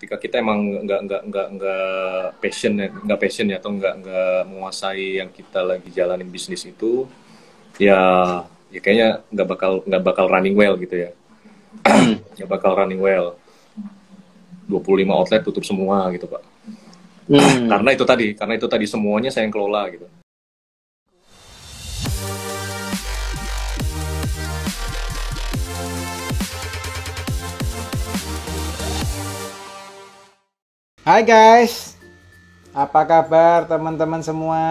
ketika kita emang nggak passion ya atau nggak menguasai yang kita lagi jalanin bisnis itu, ya kayaknya nggak bakal running well gitu ya. Nggak bakal running well. 25 outlet tutup semua gitu Pak. Karena itu tadi semuanya saya yang kelola gitu. Hai guys, apa kabar teman-teman semua?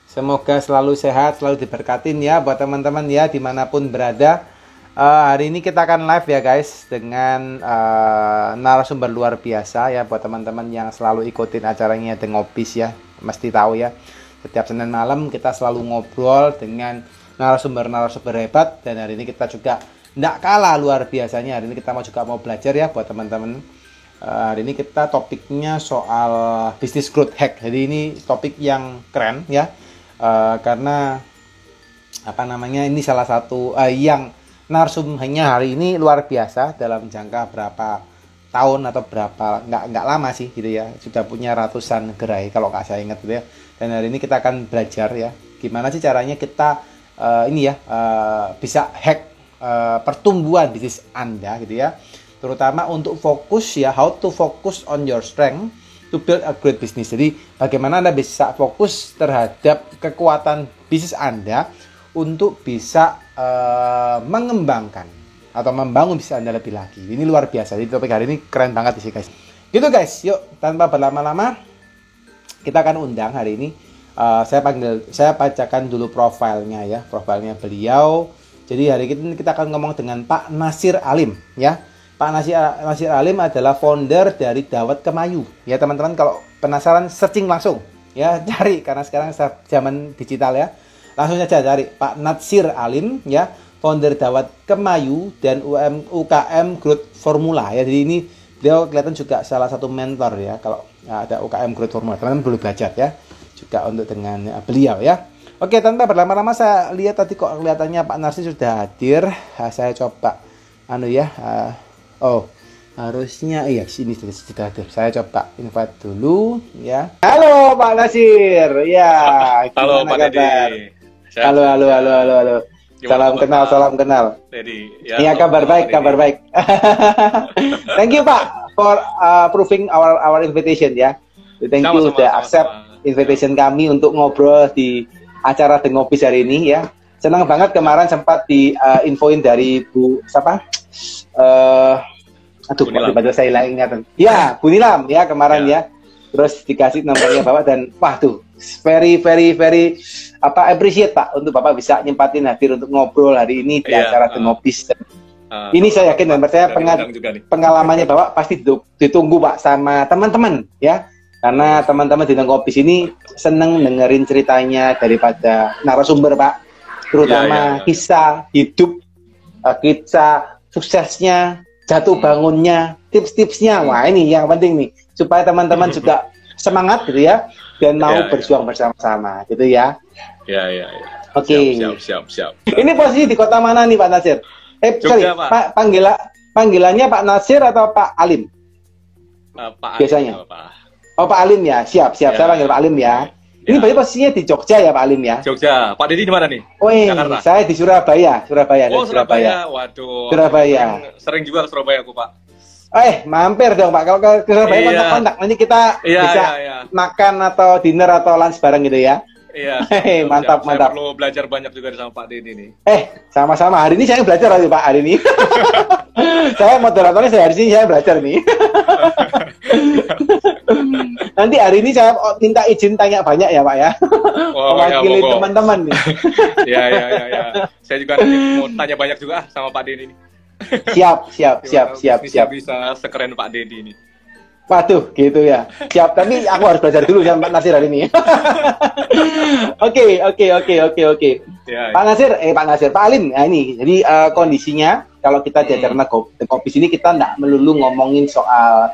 Semoga selalu sehat, selalu diberkatin ya buat teman-teman ya dimanapun berada. Hari ini kita akan live ya guys dengan narasumber luar biasa ya buat teman-teman yang selalu ikutin acaranya The Ngopis ya. Mesti tahu ya, setiap Senin malam kita selalu ngobrol dengan narasumber-narasumber hebat. Dan hari ini kita juga tidak kalah luar biasanya. Hari ini kita mau belajar ya buat teman-teman. Hari ini kita topiknya soal business growth hack. Jadi ini topik yang keren ya, karena ini salah satu yang narsumnya hari ini luar biasa dalam jangka berapa tahun atau berapa nggak lama sih gitu ya, sudah punya ratusan gerai kalau nggak saya ingat gitu ya. Dan hari ini kita akan belajar ya gimana sih caranya kita bisa hack pertumbuhan bisnis Anda gitu ya. Terutama untuk fokus ya, how to focus on your strength to build a great business. Jadi bagaimana Anda bisa fokus terhadap kekuatan bisnis Anda untuk bisa mengembangkan atau membangun bisnis Anda lebih lagi. Ini luar biasa. Jadi topik hari ini keren banget sih guys. Gitu guys, yuk tanpa berlama-lama kita akan undang hari ini. Saya bacakan dulu profilnya ya, profilnya beliau. Jadi hari ini kita akan ngomong dengan Pak Nasir Alim ya. Pak Nasir Alim adalah founder dari Dawet Kemayu. Ya teman-teman, kalau penasaran searching langsung ya, cari karena sekarang zaman digital ya. Langsung saja cari Pak Nasir Alim ya, founder Dawet Kemayu dan UKM Growth Formula ya. Jadi ini beliau kelihatan juga salah satu mentor ya kalau ada UKM Growth Formula. Teman-teman boleh belajar ya juga untuk dengan beliau ya. Oke, tanpa berlama-lama saya lihat tadi kok kelihatannya Pak Nasir sudah hadir. Saya coba harusnya iya sini sudah hadir. Saya coba invite dulu ya. Halo Pak Nasir. Ya, halo Pak Dedi. Halo. Salam kenal. Dedi. Ya, kabar baik. Thank you Pak for approving our invitation ya. Thank you sudah accept invitation kami untuk ngobrol di acara The Ngopis hari ini ya. Senang banget kemarin sempat infoin dari Bu siapa? Baca saya hilang ingatan. Ya, Bu Nilam ya kemarin ya. Terus dikasih nomornya Bapak dan wah tuh very appreciate Pak untuk Bapak bisa nyempatin hadir untuk ngobrol hari ini di acara The Ngopis. Ini saya yakin dan percaya pengalamannya Bapak pasti ditunggu Pak sama teman-teman ya. Karena teman-teman di The Ngopis ini seneng dengerin ceritanya daripada narasumber Pak. Terutama kisah hidup, kisah suksesnya, jatuh bangunnya, tips-tipsnya. Wah ini yang penting nih, supaya teman-teman juga semangat gitu ya, dan mau berjuang bersama-sama gitu ya. Ya. Oke. Siap. Ini posisi di kota mana nih Pak Nasir? Jogja, Pak. Panggilannya Pak Nasir atau Pak Alim? Pak biasanya. Alim, Pak. Oh Pak Alim ya, siap. Saya panggil Pak Alim ya. Ini berarti posisinya di Jogja ya Pak Alim ya? Jogja. Pak Dedi di mana nih? Jakarta. Saya di Surabaya. Oh, Surabaya. Waduh. Surabaya. Sering juga ke Surabaya aku, Pak. Mampir dong Pak. Kalau ke Surabaya kontak-kontak. Nanti kita bisa makan atau dinner atau lunch bareng gitu ya. Iya. Mantap. Saya perlu belajar banyak juga sama Pak Dedi nih. Sama-sama. Hari ini saya belajar lagi Pak. Hari ini. Saya moderatornya hari ini saya belajar nih. Nanti hari ini saya minta izin tanya banyak ya Pak ya. Mewakili teman-teman nih. Ya. Saya juga nanti mau tanya banyak juga sama Pak Dedi nih. Siap. Bisa sekeren Pak Dedi ini. Waduh, gitu ya. Siap, tapi aku harus belajar dulu sama Pak Nasir hari ini. Oke. Ya. Pak Alim, nah ini. Jadi kondisinya kalau kita di acara The Ngopis ini kita nggak melulu ngomongin soal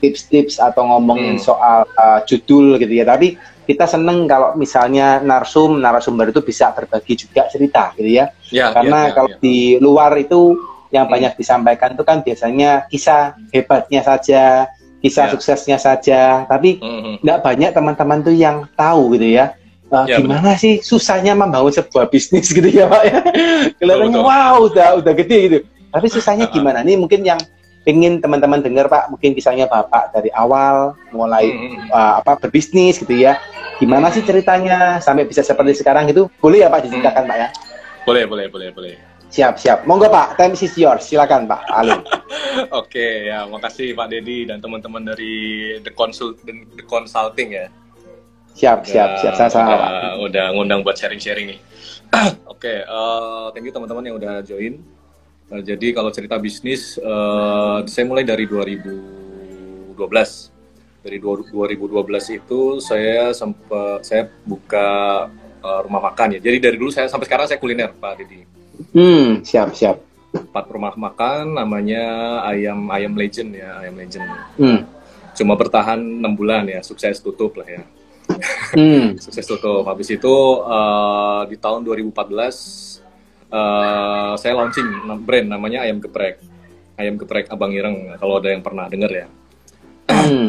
tips-tips atau ngomongin soal judul gitu ya. Tapi kita seneng kalau misalnya narasumber itu bisa berbagi juga cerita gitu ya. Karena kalau di luar itu yang banyak disampaikan itu kan biasanya kisah hebatnya saja, kisah suksesnya saja, tapi nggak banyak teman-teman tuh yang tahu gitu ya. Gimana sih susahnya membangun sebuah bisnis gitu ya Pak ya. Kelihatannya wow udah gede gitu. Tapi susahnya gimana? Nih mungkin yang pengen teman-teman dengar Pak, mungkin kisahnya Bapak dari awal mulai berbisnis gitu ya. Gimana sih ceritanya sampai bisa seperti sekarang gitu? Boleh ya Pak diceritakan Pak ya? Boleh. Siap. Monggo Pak, time is yours. Silakan Pak Alun. Oke, ya makasih Pak Dedi dan teman-teman dari The Consulting ya. Siap. Sama-sama Pak. Udah ngundang buat sharing-sharing nih. Oke, thank you teman-teman yang udah join. Jadi kalau cerita bisnis, saya mulai dari 2012. Dari 2012 itu saya buka rumah makan ya. Jadi dari dulu sampai sekarang saya kuliner Pak Dedi. Siap. 4 rumah makan namanya Ayam Legend ya, Ayam Legend. Cuma bertahan 6 bulan ya, sukses tutup lah ya. Sukses tutup. Habis itu di tahun 2014 saya launching brand namanya Ayam Geprek Abang Ireng, kalau ada yang pernah dengar ya.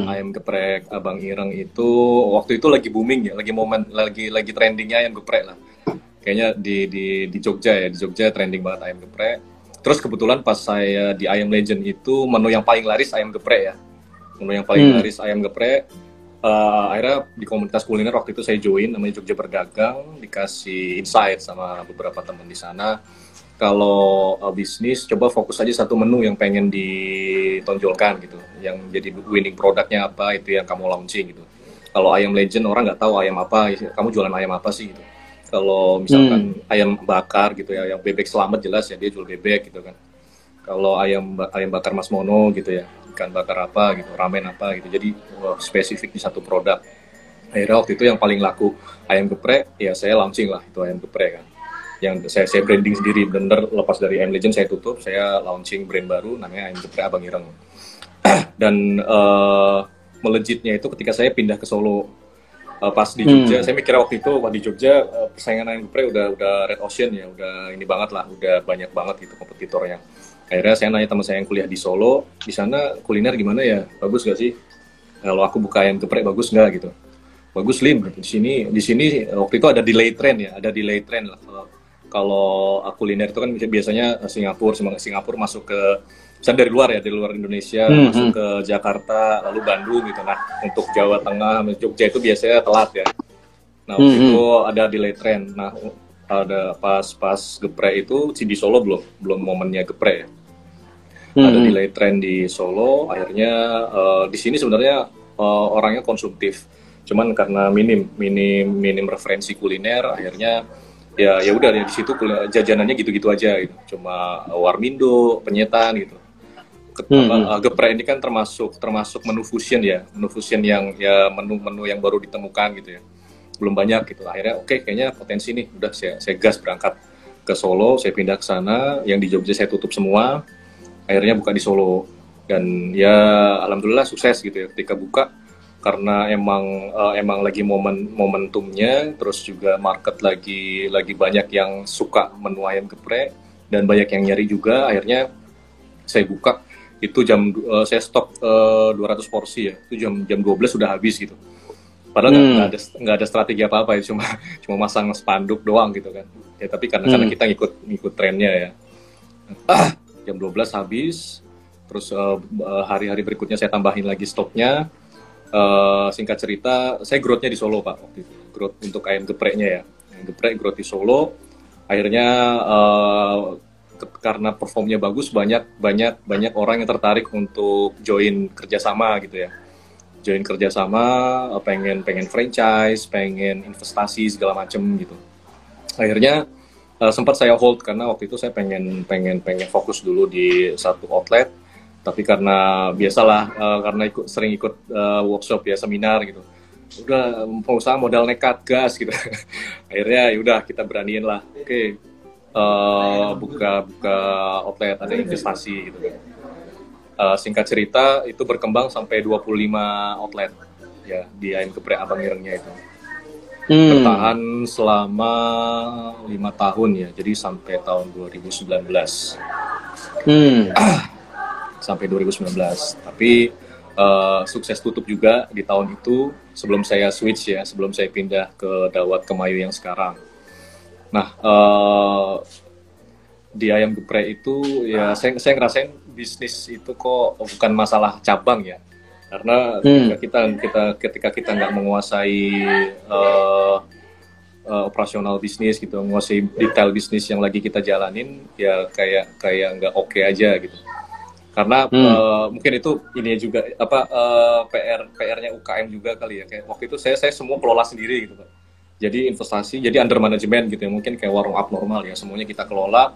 Ayam geprek Abang Ireng itu waktu itu lagi booming ya, lagi trendingnya ayam geprek lah. Kayaknya di Jogja ya, di Jogja trending banget ayam geprek. Terus kebetulan pas saya di Ayam Legend itu menu yang paling laris ayam geprek ya. Menu yang paling laris ayam geprek. Akhirnya di komunitas kuliner waktu itu saya join namanya Jogja Berdagang, dikasih insight sama beberapa teman di sana. Kalau bisnis coba fokus aja satu menu yang pengen ditonjolkan gitu, yang jadi winning produknya apa, itu yang kamu launching gitu. Kalau Ayam Legend orang nggak tahu ayam apa, kamu jualan ayam apa sih gitu. Kalau misalkan ayam bakar gitu ya, yang bebek selamat jelas ya dia jual bebek gitu kan. Kalau ayam bakar Mas Mono gitu ya, ikan bakar apa gitu, ramen apa gitu. Jadi spesifik di satu produk. Akhirnya waktu itu yang paling laku ayam geprek, ya saya launching lah itu ayam geprek kan. Yang saya branding sendiri, bener lepas dari Ayam Legend saya tutup, saya launching brand baru namanya Ayam Geprek Abang Ireng. Dan melejitnya itu ketika saya pindah ke Solo. Pas di Jogja, saya mikir waktu itu di Jogja persaingan Ayam Geprek udah Red Ocean ya, udah ini banget lah, udah banyak banget gitu kompetitornya. Akhirnya saya nanya teman saya yang kuliah di Solo, di sana kuliner gimana ya, bagus gak sih? Kalau aku buka Ayam Geprek bagus nggak gitu? Bagus Lim, di sini waktu itu ada delay trend ya, lah. Kalau kuliner itu kan biasanya Singapura masuk ke, misalnya dari luar Indonesia masuk ke Jakarta lalu Bandung gitu. Nah untuk Jawa Tengah, Jogja itu biasanya telat ya. Nah waktu itu ada delay trend. Nah ada pas geprek itu di Solo belum momennya geprek ya. Ada delay trend di Solo. Akhirnya di sini sebenarnya orangnya konsumtif. Cuman karena minim referensi kuliner, akhirnya ya udah di situ jajanannya gitu-gitu aja gitu. Cuma warmindo, penyetan gitu. Geprek ini kan termasuk menu fusion ya, menu yang baru ditemukan gitu ya. Belum banyak gitu. Akhirnya oke, kayaknya potensi nih, udah saya gas berangkat ke Solo, saya pindah ke sana, yang di Jogja saya tutup semua. Akhirnya buka di Solo dan ya alhamdulillah sukses gitu ya ketika buka. Karena emang lagi momentumnya, terus juga market lagi banyak yang suka menu ayam geprek dan banyak yang nyari juga. Akhirnya saya buka itu saya stok 200 porsi ya, itu jam 12 sudah habis gitu. Padahal nggak ada strategi apa ya, cuma masang spanduk doang gitu kan. Ya tapi karena kita ngikut trennya ya. Jam 12 habis, terus hari-hari berikutnya saya tambahin lagi stoknya. Singkat cerita, saya growth-nya di Solo Pak waktu itu. Growth untuk ayam gepreknya ya. Ayam geprek growth di Solo. Akhirnya karena performnya bagus, banyak orang yang tertarik untuk join kerjasama gitu ya. Join kerjasama, pengen franchise, pengen investasi segala macem gitu. Akhirnya sempat saya hold karena waktu itu saya pengen fokus dulu di satu outlet. Tapi karena biasalah, karena sering ikut workshop ya, seminar gitu, udah pengusaha modal nekat gas gitu. Akhirnya yaudah kita beraniin lah, oke, buka outlet, ada investasi gitu kan. Singkat cerita itu berkembang sampai 25 outlet ya di Ayam Geprek Abang Irengnya itu. Bertahan selama 5 tahun ya, jadi sampai tahun 2019. Hmm. sampai 2019. Tapi sukses tutup juga di tahun itu sebelum saya switch ya, sebelum saya pindah ke Dawat Kemayu yang sekarang. Nah, di ayam geprek itu ya saya ngerasain bisnis itu kok bukan masalah cabang ya, karena ketika kita nggak menguasai operasional bisnis gitu, menguasai detail bisnis yang lagi kita jalanin, ya kayak nggak oke aja gitu. Karena mungkin itu ini juga apa PR-nya UKM juga kali ya. Kayak waktu itu saya semua kelola sendiri gitu Pak. Jadi investasi, jadi under management gitu ya. Mungkin kayak warung abnormal ya, semuanya kita kelola.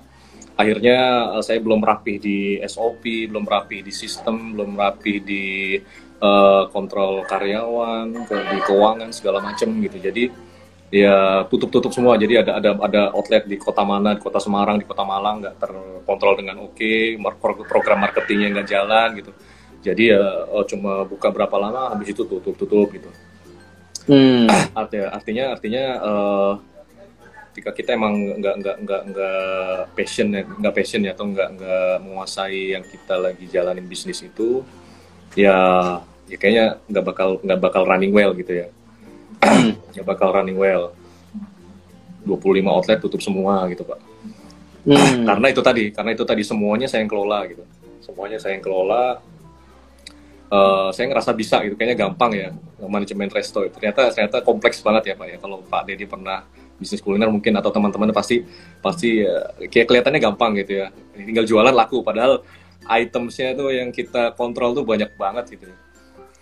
Akhirnya saya belum rapi di SOP, belum rapi di sistem, belum rapi di kontrol karyawan, di keuangan segala macam gitu. Jadi ya tutup semua. Jadi ada outlet di kota mana, di kota Semarang, di kota Malang nggak terkontrol dengan oke, program marketingnya nggak jalan gitu. Jadi ya cuma buka berapa lama, habis itu tutup gitu. Artinya ketika kita emang nggak passion ya atau nggak menguasai yang kita lagi jalanin bisnis itu, ya kayaknya nggak bakal running well gitu ya. Ya bakal running well. 25 outlet tutup semua gitu Pak. Karena itu tadi semuanya saya yang kelola gitu. Semuanya saya yang kelola. Saya ngerasa bisa gitu, kayaknya gampang ya manajemen resto itu. Ternyata kompleks banget ya Pak ya. Kalau Pak Dedi pernah bisnis kuliner mungkin atau teman-teman pasti kayak kelihatannya gampang gitu ya. Tinggal jualan laku, padahal itemsnya tuh yang kita kontrol tuh banyak banget gitu ya.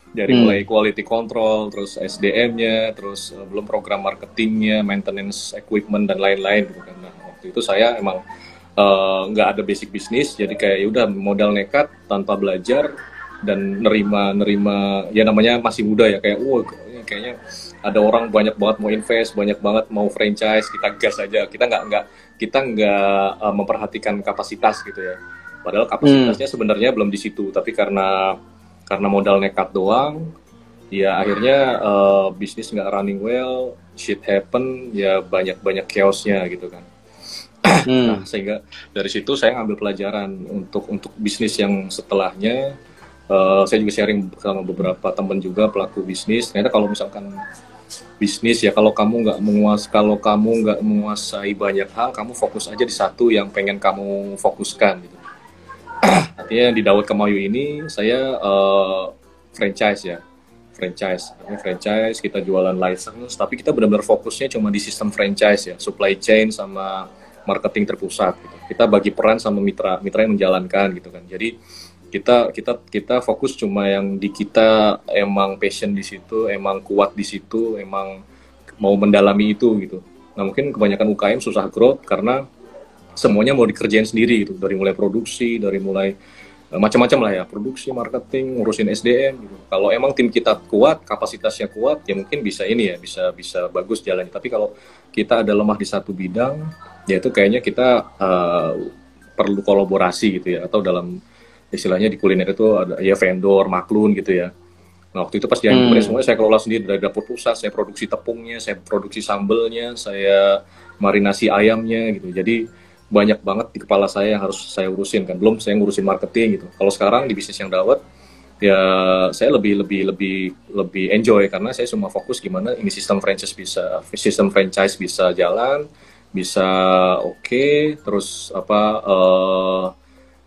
Dari mulai quality control, terus SDM-nya, terus belum program marketingnya, maintenance equipment dan lain-lain gitu kan. Nah, waktu itu saya emang nggak ada basic bisnis, jadi kayak udah modal nekat tanpa belajar dan nerima ya namanya masih muda ya, kayak kayaknya ada orang banyak banget mau invest, banyak banget mau franchise, kita gas aja. Kita nggak memperhatikan kapasitas gitu ya. Padahal kapasitasnya sebenarnya belum di situ, tapi karena modal nekat doang, ya akhirnya bisnis nggak running well, shit happen, ya banyak chaosnya gitu kan. Nah, sehingga dari situ saya ngambil pelajaran untuk bisnis yang setelahnya. Saya juga sharing sama beberapa teman juga pelaku bisnis. Ternyata kalau misalkan bisnis ya, kalau kamu nggak menguasai banyak hal, kamu fokus aja di satu yang pengen kamu fokuskan gitu. Artinya di Dawat Kemayu ini saya franchise kita jualan license, tapi kita benar-benar fokusnya cuma di sistem franchise ya, supply chain sama marketing terpusat gitu. Kita bagi peran sama mitra yang menjalankan gitu kan. Jadi kita fokus cuma yang di kita emang passion di situ, emang kuat di situ, emang mau mendalami itu gitu. Nah, mungkin kebanyakan UKM susah growth karena semuanya mau dikerjain sendiri gitu, dari mulai produksi, dari mulai macam-macam lah ya, produksi, marketing, ngurusin SDM gitu. Kalau emang tim kita kuat, kapasitasnya kuat, ya mungkin bisa ini ya, bisa bagus jalannya. Tapi kalau kita ada lemah di satu bidang, ya itu kayaknya kita perlu kolaborasi gitu ya, atau dalam istilahnya di kuliner itu ada ya vendor, maklun gitu ya. Nah, waktu itu pas di Anjing semuanya saya kelola sendiri, dari dapur pusat, saya produksi tepungnya, saya produksi sambelnya, saya marinasi ayamnya gitu. Jadi banyak banget di kepala saya yang harus saya urusin kan. Belum saya ngurusin marketing gitu. Kalau sekarang di bisnis yang Dawat, ya saya lebih enjoy karena saya cuma fokus gimana ini sistem franchise bisa jalan, bisa oke, terus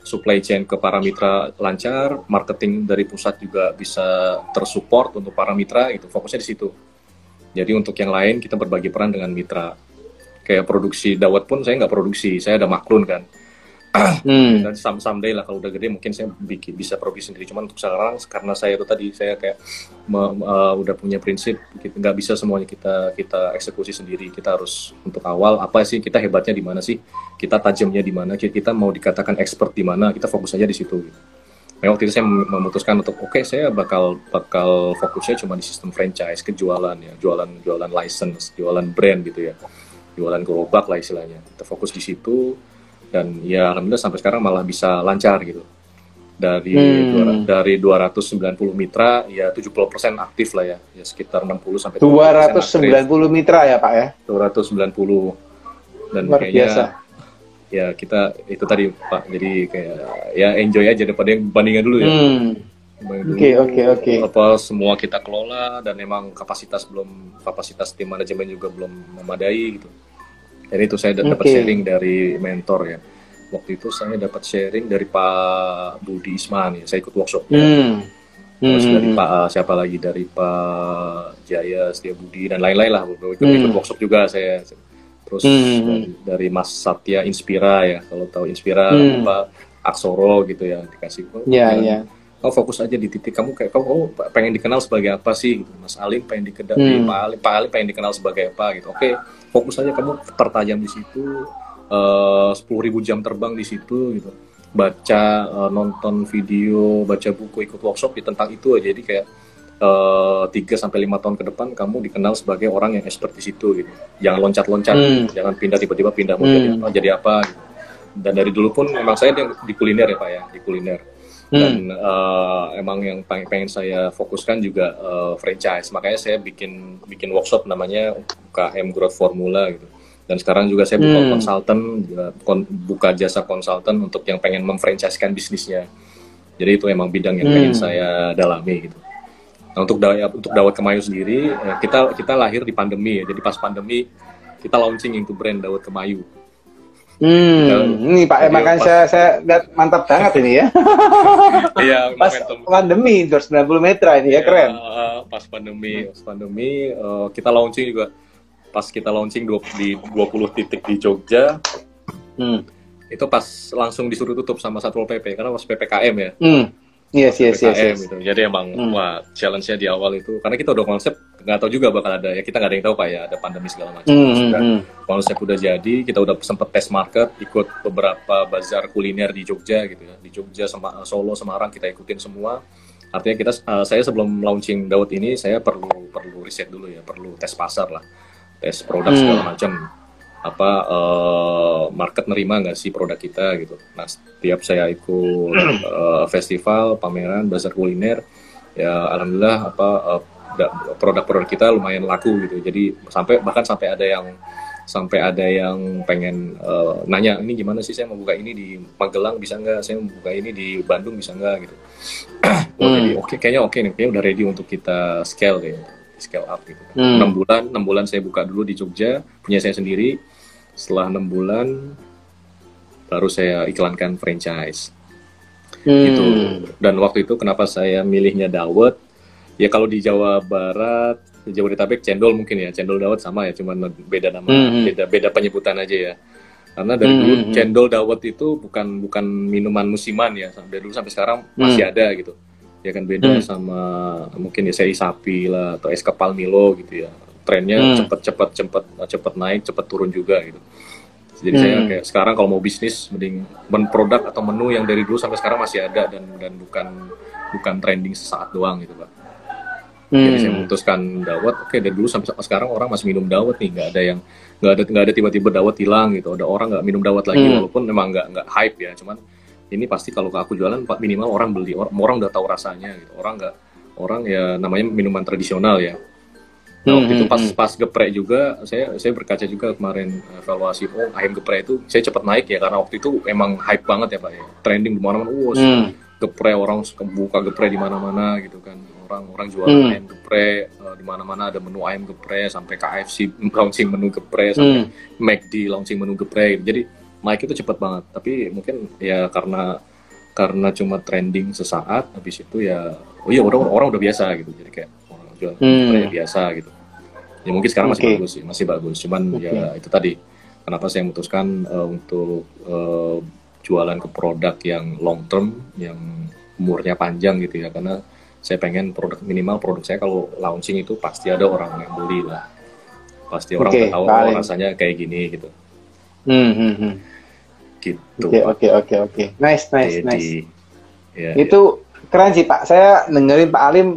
supply chain ke para mitra lancar, marketing dari pusat juga bisa tersupport untuk para mitra, itu fokusnya di situ. Jadi untuk yang lain kita berbagi peran dengan mitra. Kayak produksi Dawat pun saya nggak produksi, saya ada maklun kan. Dan someday lah kalau udah gede mungkin saya bisa produksi sendiri. Cuman untuk sekarang karena saya itu tadi saya kayak udah punya prinsip nggak bisa semuanya kita eksekusi sendiri. Kita harus untuk awal apa sih kita hebatnya di mana sih, kita tajamnya di mana, kita mau dikatakan expert di mana, kita fokus aja di situ. Gitu. Nah, waktu itu saya memutuskan untuk saya bakal fokusnya cuma di sistem franchise, kejualan ya, jualan license, jualan brand gitu ya, jualan gerobak lah istilahnya. Kita fokus di situ. Dan ya alhamdulillah sampai sekarang malah bisa lancar gitu. Dari 290 mitra ya 70% aktif lah ya. Ya sekitar 60 sampai 290 mitra ya, Pak ya. 290. Dan luar kayaknya biasa. ya kita itu tadi Pak, jadi kayak ya enjoy aja daripada yang bandingan dulu ya. Oke. Apa semua kita kelola dan memang kapasitas tim manajemen juga belum memadai gitu. Jadi itu saya dapat sharing dari mentor ya. Waktu itu saya dapat sharing dari Pak Budi Isman ya. Saya ikut workshop. Terus dari Pak siapa lagi, dari Pak Jaya Setia Budi dan lain-lain lah. Ikut workshop juga saya. Terus dari Mas Satya Inspira ya. Kalau tahu Inspira Pak Aksoro gitu ya, dikasih. Kau fokus aja di titik kamu, kayak kamu pengen dikenal sebagai apa sih gitu. Mas Alim pengen dikenal, Pak Alim pengen dikenal sebagai apa gitu. Oke, fokus aja kamu pertajam di situ, 10.000 jam terbang di situ gitu. Baca, nonton video, baca buku, ikut workshop tentang itu aja. Jadi kayak 3-5 tahun ke depan kamu dikenal sebagai orang yang expert di situ gitu. Jangan loncat-loncat, jangan tiba-tiba pindah mau jadi apa gitu. Dan dari dulu pun memang saya di kuliner ya Pak ya, di kuliner. Dan emang yang pengen saya fokuskan juga franchise, makanya saya bikin workshop namanya UKM Growth Formula gitu. Dan sekarang juga saya buka konsultan, buka jasa konsultan untuk yang pengen memfranchisekan bisnisnya. Jadi itu emang bidang yang pengen saya dalami gitu. Nah, untuk Dawet Kemayu sendiri, kita lahir di pandemi ya. Jadi pas pandemi kita launching into brand Dawet Kemayu. Ini Pak, makanya saya lihat mantap banget ini ya. Iya, pas pandemi 290 meter ini ya, keren. Pas pandemi kita launching juga. Pas kita launching di 20 titik di Jogja, itu pas langsung disuruh tutup sama Satpol PP karena pas PPKM ya. Yes. Gitu. Jadi emang wah challenge-nya di awal itu karena kita udah konsep nggak tahu juga bakal ada ya, kita nggak ada yang tahu Pak ya, ada pandemi segala macam. Konsep udah jadi, kita udah sempat test market, ikut beberapa bazar kuliner di Jogja gitu ya, di Jogja sama Solo, Semarang kita ikutin semua. Artinya saya sebelum launching Dawet ini saya perlu riset dulu ya, perlu tes pasar lah, tes produk segala macam. Market nerima nggak sih produk kita gitu. Nah, setiap saya ikut festival, pameran, bazar kuliner, ya alhamdulillah produk-produk kita lumayan laku gitu. Jadi sampai ada yang pengen nanya, ini gimana sih saya mau buka ini di Magelang bisa nggak? Saya mau buka ini di Bandung bisa nggak gitu. Jadi kayaknya udah ready untuk kita scale up gitu. 6 bulan saya buka dulu di Jogja, punya saya sendiri. Setelah 6 bulan baru saya iklankan franchise gitu. Dan waktu itu kenapa saya milihnya Dawet ya, kalau di Jawa Barat, di Jabodetabek cendol mungkin ya, cendol Dawet sama ya, cuman beda nama, beda penyebutan aja ya. Karena dari dulu cendol Dawet itu bukan minuman musiman ya, dari dulu sampai sekarang masih ada gitu ya kan. Beda sama mungkin ya sei sapi lah atau es kepal Milo gitu ya, trennya cepet naik, cepet turun juga gitu. Jadi saya kayak sekarang kalau mau bisnis mending produk atau menu yang dari dulu sampai sekarang masih ada dan bukan trending sesaat doang gitu Pak. Jadi saya memutuskan Dawet, dari dulu sampai sekarang orang masih minum Dawet nih, nggak ada tiba-tiba Dawet hilang gitu, ada orang nggak minum Dawet lagi walaupun memang nggak hype ya, cuman ini pasti kalau aku jualan minimal orang beli, orang udah tahu rasanya gitu, orang ya namanya minuman tradisional ya. Nah, waktu itu pas geprek juga saya berkaca juga kemarin evaluasi, ayam geprek itu saya cepat naik ya karena waktu itu emang hype banget ya Pak ya, trending di mana-mana, geprek, orang buka geprek di mana-mana gitu kan, orang jualan ayam geprek di mana-mana, ada menu ayam geprek, sampai KFC launching menu geprek, sampai McD launching menu geprek. Jadi naik itu cepat banget, tapi mungkin ya karena cuma trending sesaat, habis itu ya orang udah biasa gitu, jadi kayak jual biasa gitu. Ya mungkin sekarang masih bagus, cuman ya itu tadi kenapa saya memutuskan untuk jualan ke produk yang long term, yang umurnya panjang gitu ya, karena saya pengen minimal produk saya kalau launching itu pasti ada orang yang beli lah, pasti orang udah tahu rasanya kayak gini gitu. Gitu. Oke. Nice. Ya, itu keren sih Pak. Saya dengerin Pak Alim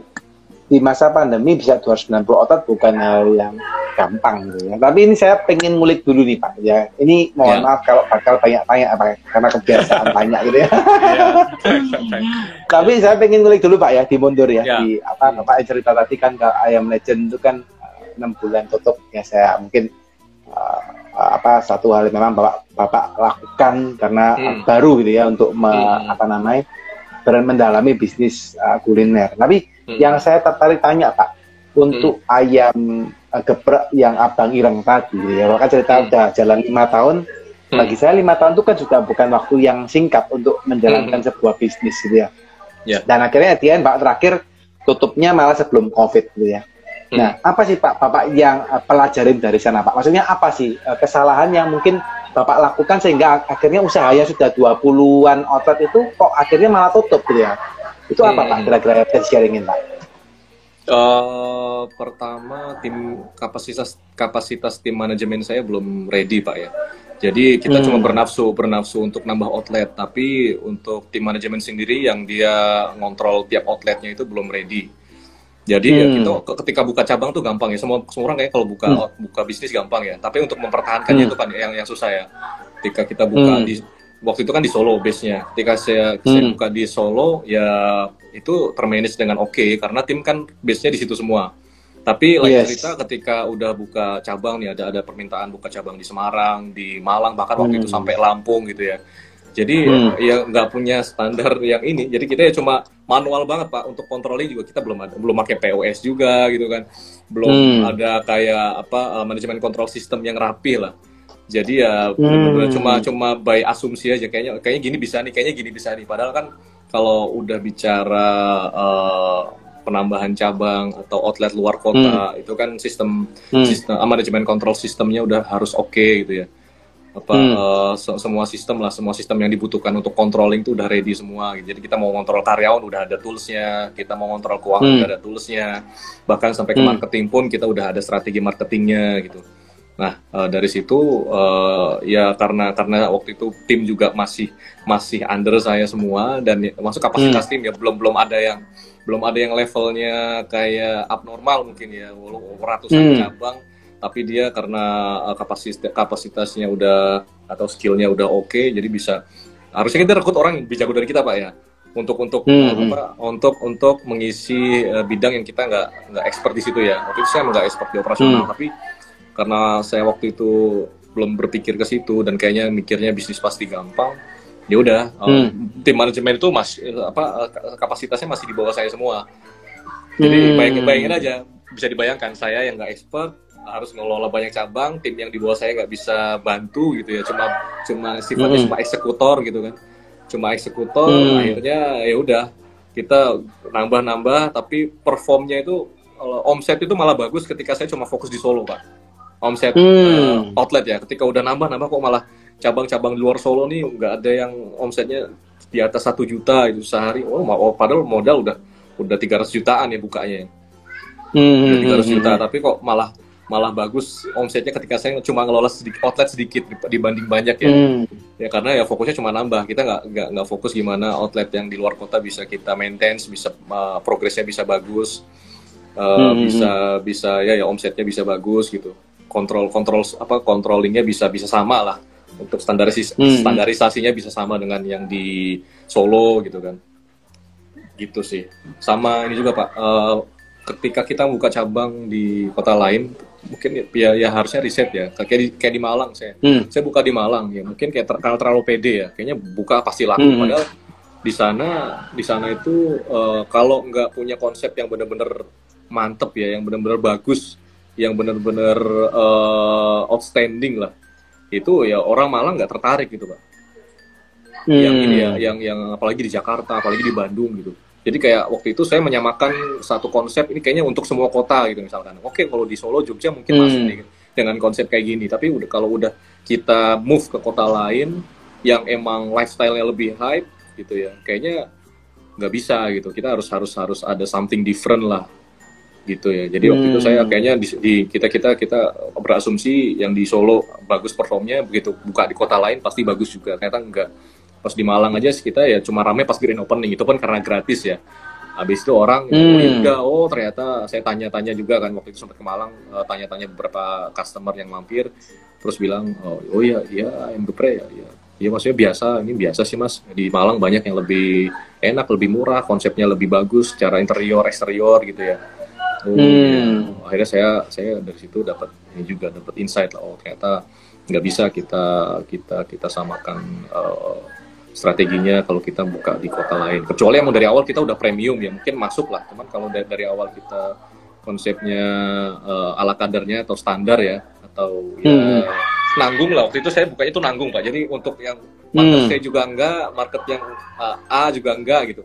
di masa pandemi bisa 290 otot bukan hal yang gampang gitu ya. Tapi ini saya pengen ngulik dulu nih Pak ya. Ini mohon maaf kalau bakal banyak tanya Pak karena kebiasaan tanya gitu ya. Tapi saya pengen ngulik dulu Pak ya, di mundur ya. Di Bapak cerita tadi kan ke Ayam Legend itu kan 6 bulan tutup ya, saya mungkin satu hal yang memang bapak lakukan karena baru gitu ya untuk mendalami bisnis kuliner. Tapi yang saya tertarik tanya Pak, untuk ayam geprek yang Abang Ireng tadi, ya kan cerita udah jalan 5 tahun. Bagi saya 5 tahun itu kan juga bukan waktu yang singkat untuk menjalankan sebuah bisnis gitu ya. Dan akhirnya Pak terakhir tutupnya malah sebelum COVID gitu ya. Nah, apa sih Pak Bapak yang pelajarin dari sana Pak? Maksudnya apa sih kesalahan yang mungkin Bapak lakukan sehingga akhirnya usahanya sudah 20-an outlet itu kok akhirnya malah tutup gitu ya? Itu apa Pak kira-kira yang bisa sharingin Pak? Pertama kapasitas tim manajemen saya belum ready Pak ya. Jadi kita cuma bernafsu untuk nambah outlet, tapi untuk tim manajemen sendiri yang dia ngontrol tiap outletnya itu belum ready. Jadi ya kita ketika buka cabang tuh gampang ya, semua orang kayak kalau buka bisnis gampang ya. Tapi untuk mempertahankannya itu kan yang susah ya. Ketika kita buka waktu itu kan di Solo base-nya. Ketika saya buka di Solo ya itu termanage dengan oke, karena tim kan base-nya di situ semua. Tapi lain cerita ketika udah buka cabang nih, ada permintaan buka cabang di Semarang, di Malang, bahkan waktu itu sampai Lampung gitu ya. Jadi ya nggak punya standar yang ini. Jadi kita ya cuma manual banget Pak, untuk kontrolnya juga kita belum pakai POS juga gitu kan. Belum ada kayak manajemen kontrol sistem yang rapi lah. Jadi ya benar-benar cuma by asumsi aja, kayaknya gini bisa nih. Padahal kan kalau udah bicara penambahan cabang atau outlet luar kota itu kan sistem manajemen kontrol sistemnya udah harus oke gitu ya. Semua sistem yang dibutuhkan untuk controlling itu udah ready semua gitu. Jadi kita mau kontrol karyawan udah ada toolsnya, kita mau kontrol keuangan udah ada toolsnya, bahkan sampai ke marketing pun kita udah ada strategi marketingnya gitu. Nah dari situ ya karena waktu itu tim juga masih under saya semua, dan masuk kapasitas tim ya belum ada yang levelnya kayak abnormal mungkin ya, ratusan cabang, tapi dia karena kapasitasnya udah atau skillnya udah oke, jadi bisa, harusnya kita rekrut orang yang lebih jago dari kita Pak ya, untuk mengisi bidang yang kita nggak expert di situ ya. Waktu itu saya nggak expert di operasional, tapi karena saya waktu itu belum berpikir ke situ dan kayaknya mikirnya bisnis pasti gampang, ya udah tim manajemen itu kapasitasnya masih di bawah saya semua. Jadi bayangin aja, bisa dibayangkan saya yang nggak expert harus ngelola banyak cabang, tim yang di bawah saya nggak bisa bantu gitu ya, cuma sifatnya cuma eksekutor gitu kan, akhirnya ya udah kita nambah tapi performnya itu omset itu malah bagus ketika saya cuma fokus di Solo Pak, omset outlet ya. Ketika udah nambah kok malah cabang-cabang di luar Solo nih nggak ada yang omsetnya di atas 1 juta itu sehari. Padahal modal udah 300 jutaan ya bukanya. Udah 300 juta, tapi kok malah bagus omsetnya ketika saya cuma ngelola outlet sedikit dibanding banyak ya. Ya karena ya fokusnya cuma nambah. Kita nggak fokus gimana outlet yang di luar kota bisa kita maintain, bisa progresnya bisa bagus. Bisa ya omsetnya bisa bagus gitu. Controllingnya bisa sama lah, untuk standarisasinya bisa sama dengan yang di Solo gitu kan, gitu sih. Sama ini juga Pak, ketika kita buka cabang di kota lain mungkin ya harusnya riset ya, kayak di Malang saya buka di Malang ya, mungkin karena terlalu pede ya, kayaknya buka pasti laku. Padahal di sana itu kalau nggak punya konsep yang benar-benar mantep ya, yang benar-benar bagus, yang benar-benar outstanding lah, itu ya orang Malang nggak tertarik gitu Pak. Yang ini ya, yang apalagi di Jakarta, apalagi di Bandung gitu. Jadi kayak waktu itu saya menyamakan satu konsep ini kayaknya untuk semua kota gitu misalkan. Oke, kalau di Solo, Jogja mungkin masuk nih dengan konsep kayak gini. Tapi kalau udah kita move ke kota lain yang emang lifestyle-nya lebih hype gitu ya, kayaknya nggak bisa gitu. Kita harus ada something different lah gitu ya. Jadi waktu itu saya kayaknya kita berasumsi yang di Solo bagus performnya, begitu buka di kota lain pasti bagus juga. Ternyata enggak. Pas di Malang aja kita ya cuma rame pas grand opening, itu pun karena gratis ya. Habis itu orang ternyata saya tanya-tanya juga kan, waktu itu sempat ke Malang, tanya-tanya beberapa customer yang mampir, terus bilang iya ayam geprek ya. Iya maksudnya ini biasa sih Mas, di Malang banyak yang lebih enak, lebih murah, konsepnya lebih bagus secara interior eksterior gitu ya. Akhirnya saya dari situ dapat insight lah, ternyata nggak bisa kita samakan strateginya kalau kita buka di kota lain. Kecuali emang dari awal kita udah premium ya, mungkin masuk lah. Cuman kalau dari awal kita konsepnya ala kadarnya atau standar ya, atau ya nanggung lah. Waktu itu saya bukanya itu nanggung Pak. Jadi untuk yang market saya juga enggak, market yang A juga enggak gitu.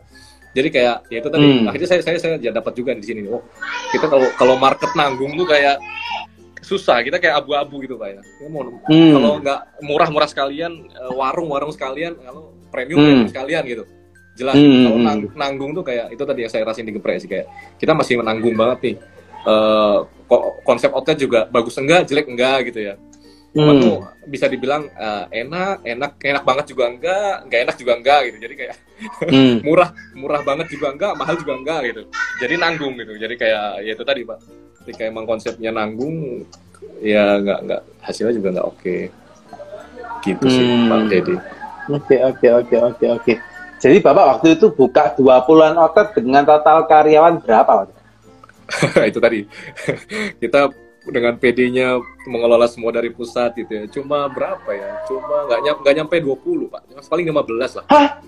Jadi kayak ya itu tadi akhirnya saya ya dapat juga di sini. Oh, kita kalau market nanggung tuh kayak susah, kita kayak abu-abu gitu Pak ya. Kalau nggak murah-murah sekalian, warung-warung sekalian, kalau premium sekalian gitu. Jelas kalau nanggung tuh kayak itu tadi yang saya rasain di Geprek sih, kayak kita masih menanggung banget nih. Konsep outlet juga bagus enggak, jelek enggak gitu ya. Tuh bisa dibilang enak banget juga enggak enak juga enggak gitu. Jadi kayak murah banget juga enggak, mahal juga enggak gitu. Jadi nanggung gitu. Jadi kayak ya itu tadi Pak. Ketika emang konsepnya nanggung, ya nggak hasilnya juga nggak oke. Gitu sih Pak Dedi. Oke. Jadi Bapak waktu itu buka 20-an outlet dengan total karyawan berapa? Itu tadi. Kita dengan PD-nya mengelola semua dari pusat gitu ya. Cuma berapa ya? Cuma nggak nyampe 20 Pak. Paling 15 lah. Hah?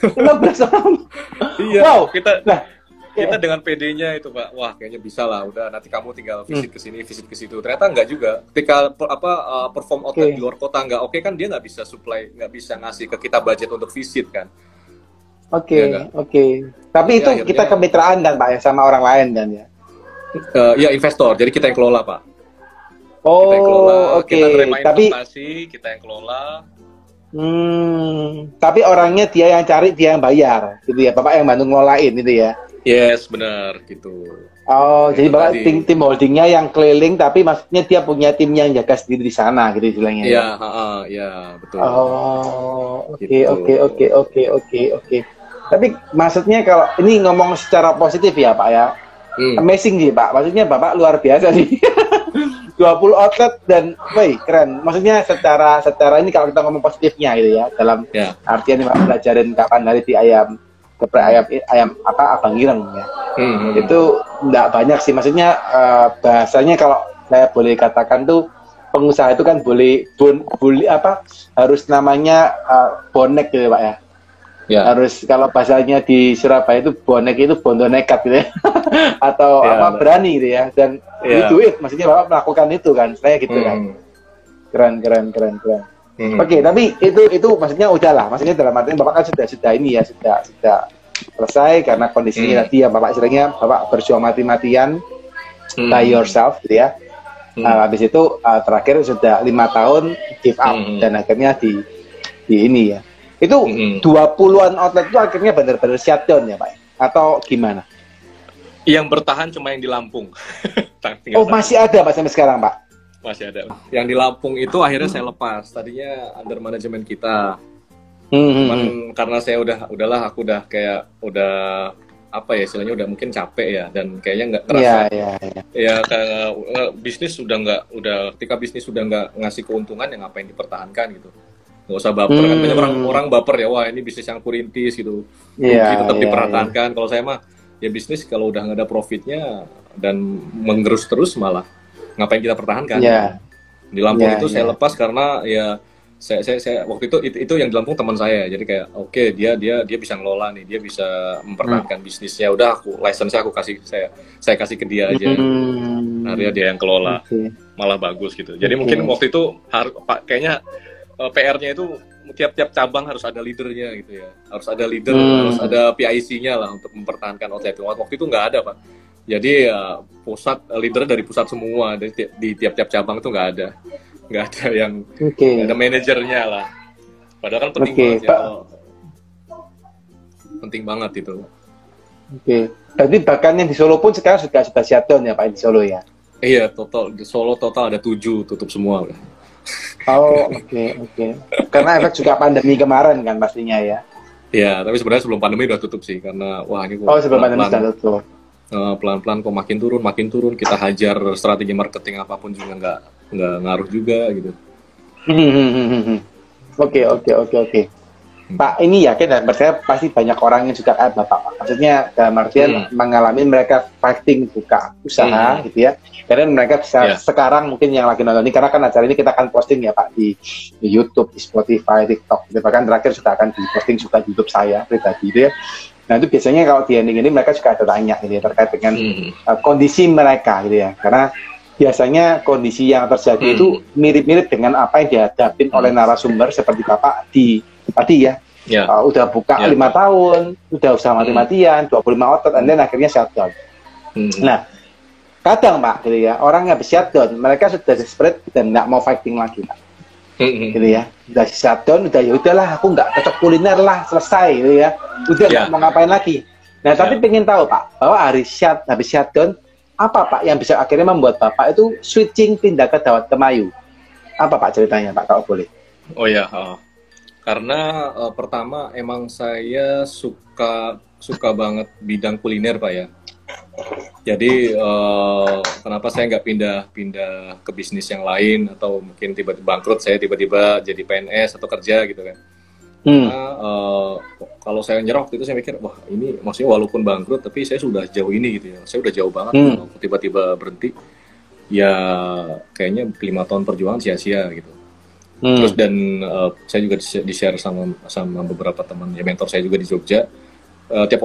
15 orang? Iya. Wow. Kita dengan PD-nya itu Pak, wah kayaknya bisa lah, udah nanti kamu tinggal visit ke sini, visit ke situ. Ternyata enggak juga. Ketika perform outlet di luar kota enggak oke kan, dia nggak bisa supply, nggak bisa ngasih ke kita budget untuk visit kan. Oke. Tapi itu akhirnya, kita kemitraan kan Pak ya sama orang lain kan ya? Ya investor, jadi kita yang kelola Pak. Oh, oke. Kita terima investasi, kita yang kelola. Tapi orangnya dia yang cari, dia yang bayar, gitu ya. Bapak yang bantu ngelolain itu ya? Yes, benar gitu. Oh, jadi Bapak tim holdingnya yang keliling, tapi maksudnya dia punya tim yang jaga sendiri di sana, gitu istilahnya. Iya, ya betul. Oh, oke. Tapi maksudnya kalau ini ngomong secara positif ya Pak ya, amazing sih Pak. Maksudnya Bapak luar biasa sih. 20 outlet dan, keren. Maksudnya secara ini kalau kita ngomong positifnya gitu ya, dalam artian Pak belajarin kapan hari di Geprek ayam Abang Ireng ya. Itu enggak banyak sih. Maksudnya bahasanya kalau saya boleh katakan tuh pengusaha itu kan harus namanya bonek gitu Pak ya. Harus kalau bahasanya di Surabaya itu bonek itu bondo nekat gitu ya. Atau berani gitu ya. Dan do it, maksudnya Bapak melakukan itu kan. Saya gitu kan. Keren. Oke, tapi itu maksudnya udahlah. Maksudnya dalam artian Bapak kan sudah ini ya, sudah selesai karena kondisinya tadi ya Bapak istilahnya Bapak berjuang mati-matian by yourself gitu ya. Habis itu terakhir sudah 5 tahun give up dan akhirnya di ini ya. Itu 20-an outlet itu akhirnya benar-benar shutdown ya Pak? Atau gimana? Yang bertahan cuma yang di Lampung. Masih ada Pak sampai sekarang Pak? Masih ada. Yang di Lampung itu akhirnya saya lepas. Tadinya under manajemen kita. Cuman karena saya aku udah kayak apa ya istilahnya udah mungkin capek ya dan kayaknya nggak kerasa. Ya kayak bisnis ketika bisnis sudah nggak ngasih keuntungan ya ngapain dipertahankan gitu. Nggak usah baper kan banyak orang baper ya, wah ini bisnis yang kurintis gitu. Tetap dipertahankan. Kalau saya mah ya bisnis kalau udah nggak ada profitnya dan menggerus terus malah ngapain kita pertahankan? Di Lampung itu saya lepas karena ya saya waktu itu yang di Lampung teman saya, jadi kayak oke, dia bisa ngelola nih, dia bisa mempertahankan bisnisnya. Udah license-nya aku kasih saya kasih ke dia aja. Akhirnya dia yang kelola, malah bagus gitu. Jadi mungkin waktu itu kayaknya PR-nya itu tiap cabang harus ada leadernya gitu ya, harus ada leader, harus ada PIC-nya lah untuk mempertahankan outlet. Waktu itu nggak ada Pak. Jadi leader dari pusat semua, di tiap-tiap cabang itu nggak ada yang nggak ada manajernya lah. Padahal kan penting banget ya. Penting banget itu. Berarti bahkan yang di Solo pun sekarang sudah shutdown ya Pak di Solo ya? Iya, di Solo total ada 7 tutup semua udah. Oke. Karena efek juga pandemi kemarin kan pastinya ya? Iya, tapi sebenarnya sebelum pandemi udah tutup sih karena wah ini sebelum pandemi sudah tutup. Pelan-pelan kok makin turun kita hajar strategi marketing apapun juga nggak ngaruh juga gitu. Oke. Pak, ini yakin dan percaya pasti banyak orang yang juga kayak Bapak, Pak. Maksudnya dalam artian mengalami mereka fighting buka usaha gitu ya. Karena mereka bisa sekarang mungkin yang lagi nonton ini, karena kan acara ini kita akan posting ya Pak di YouTube, di Spotify, TikTok. Gitu. Bahkan terakhir juga akan diposting juga di YouTube saya pribadi gitu ya. Nah itu biasanya kalau di ending ini mereka juga ada tanya gitu ya, terkait dengan kondisi mereka gitu ya. Karena biasanya kondisi yang terjadi itu mirip-mirip dengan apa yang dihadapin oleh narasumber seperti Bapak di tadi ya. Udah buka 5 tahun, udah usaha mati-matian, 25 otot, dan akhirnya shutdown. Nah, kadang Pak, gitu ya, orang yang habis shutdown, mereka sudah desperate dan nggak mau fighting lagi, Pak. Gitu ya, udah shutdown, udah ya udahlah, aku nggak cocok kuliner lah, selesai, gitu ya, udah nggak mau ngapain lagi. Nah, tapi pengen tahu Pak, bahwa habis shutdown, apa Pak yang bisa akhirnya membuat Bapak itu switching pindah ke Dawat Kemayu? Apa Pak ceritanya Pak, kalau boleh? Oh ya, karena pertama emang saya suka banget bidang kuliner Pak ya. Jadi kenapa saya nggak pindah ke bisnis yang lain atau mungkin tiba-tiba bangkrut, saya tiba-tiba jadi PNS atau kerja gitu kan. Karena kalau saya nyerah waktu itu saya mikir, wah ini maksudnya walaupun bangkrut tapi saya sudah jauh ini gitu ya. Saya udah jauh banget kalau tiba-tiba berhenti. Ya kayaknya 5 tahun perjuangan sia-sia gitu. Terus dan saya juga di-share sama beberapa teman ya, mentor saya juga di Jogja. Tiap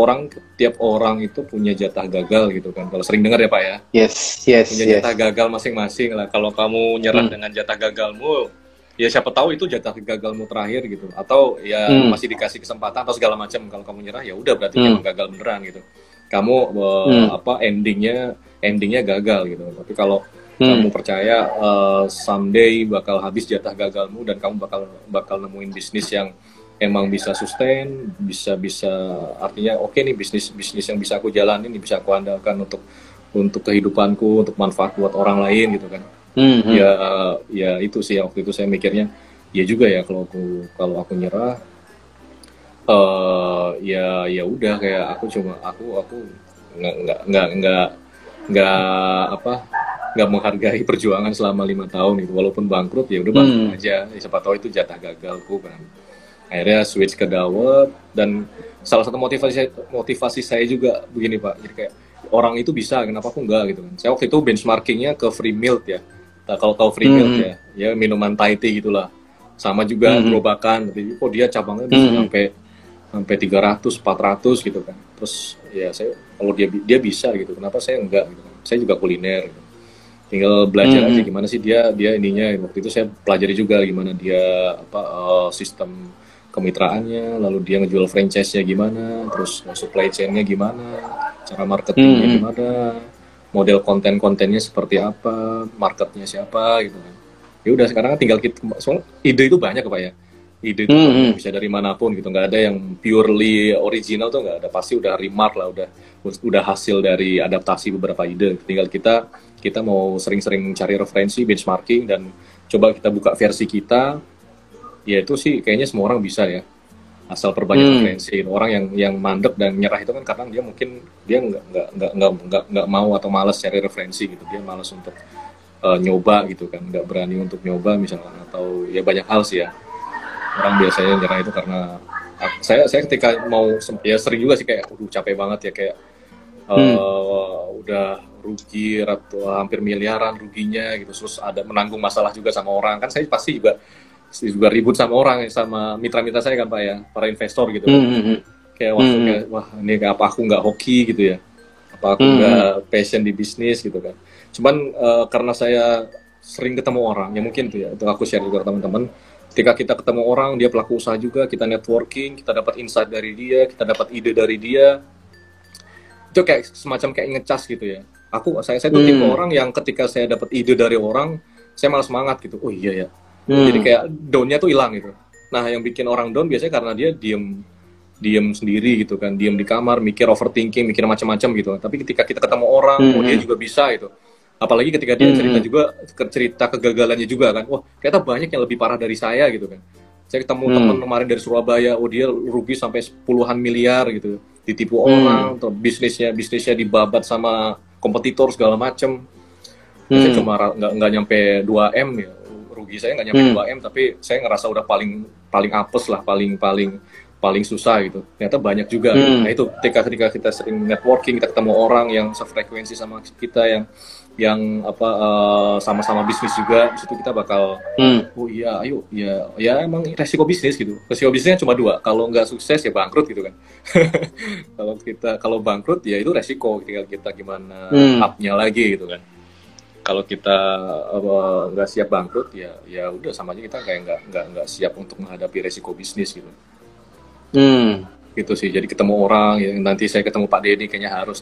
orang itu punya jatah gagal gitu kan. Kalau sering dengar ya Pak ya. Yes. Punya jatah gagal masing-masing lah. Kalau kamu nyerah dengan jatah gagalmu, ya siapa tahu itu jatah gagalmu terakhir gitu. Atau ya masih dikasih kesempatan atau segala macam. Kalau kamu nyerah ya udah berarti memang gagal beneran gitu. Kamu endingnya gagal gitu. Tapi kalau kamu percaya someday bakal habis jatah gagalmu dan kamu bakal nemuin bisnis yang emang bisa sustain, bisa artinya oke nih bisnis yang bisa aku jalanin, bisa aku andalkan untuk kehidupanku, untuk manfaat buat orang lain gitu kan. Ya itu sih waktu itu saya mikirnya, ya juga ya kalau aku nyerah, ya udah kayak aku nggak menghargai perjuangan selama 5 tahun gitu. Walaupun bangkrut ya udah bangkrut aja, ya, siapa tahu itu jatah gagalku kan. Akhirnya switch ke Dawet, dan salah satu motivasi saya juga begini Pak, jadi kayak orang itu bisa, kenapa aku enggak gitu kan. Saya waktu itu benchmarkingnya ke Free Milk ya. Nah, kalau tahu Free Milk ya minuman Thai tea gitulah, sama juga gerobakan, tapi kok dia cabangnya bisa sampai 300, 400 gitu kan. Terus ya saya, kalau dia bisa gitu, kenapa saya enggak gitu kan. Saya juga kuliner gitu. Tinggal belajar aja gimana sih dia ininya. Waktu itu saya pelajari juga gimana dia sistem kemitraannya, lalu dia ngejual franchise-nya gimana, terus supply chain-nya gimana, cara marketingnya gimana, model kontennya seperti apa, marketnya siapa gitu kan. Ya udah sekarang tinggal kita, soal ide itu banyak Pak ya. Ide itu bisa dari manapun gitu, nggak ada yang purely original tuh nggak ada, pasti udah remark lah, udah hasil dari adaptasi beberapa ide. Tinggal kita mau sering-sering cari referensi, benchmarking, dan coba kita buka versi kita. Ya itu sih kayaknya semua orang bisa ya, asal perbanyak referensi. Orang yang mandek dan nyerah itu kan karena dia mungkin dia nggak mau atau malas cari referensi gitu, dia malas untuk nyoba gitu kan, nggak berani untuk nyoba misalnya, atau ya banyak hal sih ya. Orang biasanya nyerah itu karena saya ketika mau, ya sering juga sih kayak capek banget ya, kayak udah rugi hampir miliaran ruginya gitu, terus ada menanggung masalah juga sama orang kan. Saya pasti juga ribut sama orang, sama mitra-mitra saya kan Pak ya, para investor gitu kayak waktu kayak, wah ini apa aku nggak hoki gitu ya, apa aku nggak passion di bisnis gitu kan. Cuman karena saya sering ketemu orang, ya mungkin tuh ya, itu aku share juga ke teman-teman. Ketika kita ketemu orang, dia pelaku usaha juga, kita networking, kita dapat insight dari dia, kita dapat ide dari dia, itu kayak semacam kayak ngecas gitu ya. Saya tuh tipe orang yang ketika saya dapat ide dari orang, saya malah semangat gitu. Oh iya ya. Jadi kayak down-nya tuh hilang gitu. Nah, yang bikin orang down biasanya karena dia diem sendiri gitu kan, diem di kamar, mikir overthinking, mikir macam-macam gitu. Tapi ketika kita ketemu orang, oh dia juga bisa gitu. Apalagi ketika dia cerita kegagalannya juga kan, wah ternyata banyak yang lebih parah dari saya gitu kan. Saya ketemu teman kemarin dari Surabaya, oh dia rugi sampai puluhan miliar gitu, ditipu orang, atau bisnisnya dibabat sama kompetitor segala macem. Saya cuma nggak nyampe 2M ya, rugi saya nggak nyampe 2M, tapi saya ngerasa udah paling apes lah, paling susah gitu. Ternyata banyak juga. Nah itu ketika kita sering networking, kita ketemu orang yang sefrekuensi sama kita, yang sama-sama bisnis juga, di situ kita bakal oh iya, ayo ya emang resiko bisnis gitu. Resiko bisnisnya cuma 2, kalau nggak sukses ya bangkrut gitu kan. Kalau bangkrut ya itu resiko, tinggal kita gimana up-nya lagi gitu kan. Kalau kita nggak siap bangkrut ya udah, sama aja kita kayak nggak siap untuk menghadapi resiko bisnis gitu. Gitu sih. Jadi ketemu orang, ya nanti saya ketemu Pak Denny kayaknya harus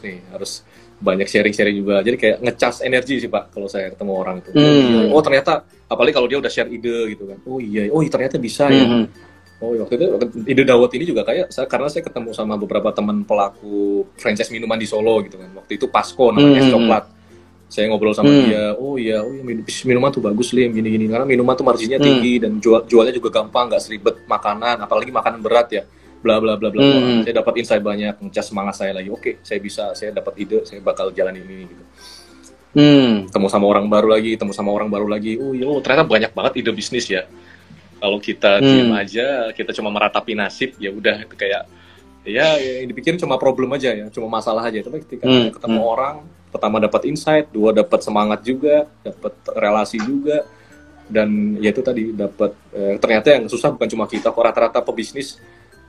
banyak sharing-sharing juga. Jadi kayak ngecas energi sih Pak kalau saya ketemu orang itu. Oh ternyata, apalagi kalau dia udah share ide gitu kan. Oh iya, ternyata bisa ya. Oh waktu itu ide Dawet ini juga karena saya ketemu sama beberapa teman pelaku franchise minuman di Solo gitu kan. Waktu itu Pasco namanya, es coklat. Saya ngobrol sama dia, oh iya minuman tuh bagus Lim, gini-gini, karena minuman tuh marginnya tinggi dan jualnya juga gampang, nggak seribet makanan, apalagi makanan berat ya, bla bla bla bla. Saya dapat insight banyak, ngecas semangat saya lagi. Oke, saya dapat ide, saya bakal jalanin ini gitu. Ketemu sama orang baru lagi, oh iya, ternyata banyak banget ide bisnis ya. Kalau kita diem aja, kita cuma meratapi nasib, ya udah kayak ya yang dipikirin cuma problem aja ya, cuma masalah aja. Tapi ketika ketemu orang, pertama dapat insight, 2 dapat semangat juga, dapat relasi juga, dan ya itu tadi dapat ternyata yang susah bukan cuma kita, kok rata-rata pebisnis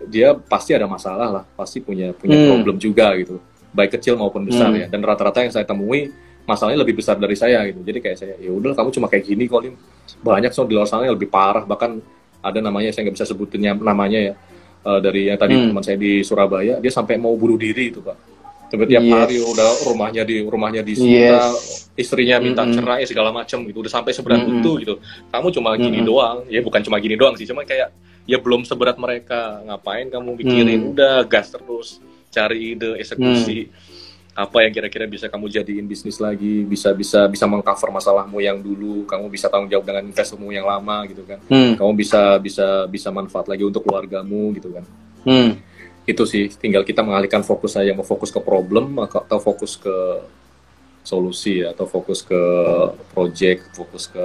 dia pasti ada masalah lah, pasti punya problem juga gitu, baik kecil maupun besar ya. Dan rata-rata yang saya temui masalahnya lebih besar dari saya gitu. Jadi kayak saya, ya udah kamu cuma kayak gini kok Lim, banyak di luar sana yang lebih parah, bahkan ada namanya, saya nggak bisa sebutin namanya ya, dari yang tadi teman saya di Surabaya, dia sampai mau bunuh diri itu Pak. Tiap hari udah rumahnya disita, istrinya minta cerai segala macam gitu, udah sampai seberat itu gitu. Kamu cuma gini doang, ya bukan cuma gini doang sih, cuma kayak ya belum seberat mereka. Ngapain kamu mikirin, udah gas terus, cari ide, eksekusi. Apa yang kira-kira bisa kamu jadiin bisnis lagi, bisa mengcover masalahmu yang dulu, kamu bisa tanggung jawab dengan investasimu yang lama gitu kan. Kamu bisa manfaat lagi untuk keluargamu gitu kan. Itu sih, tinggal kita mengalihkan fokus saja, mau fokus ke problem atau fokus ke solusi, atau fokus ke project, fokus ke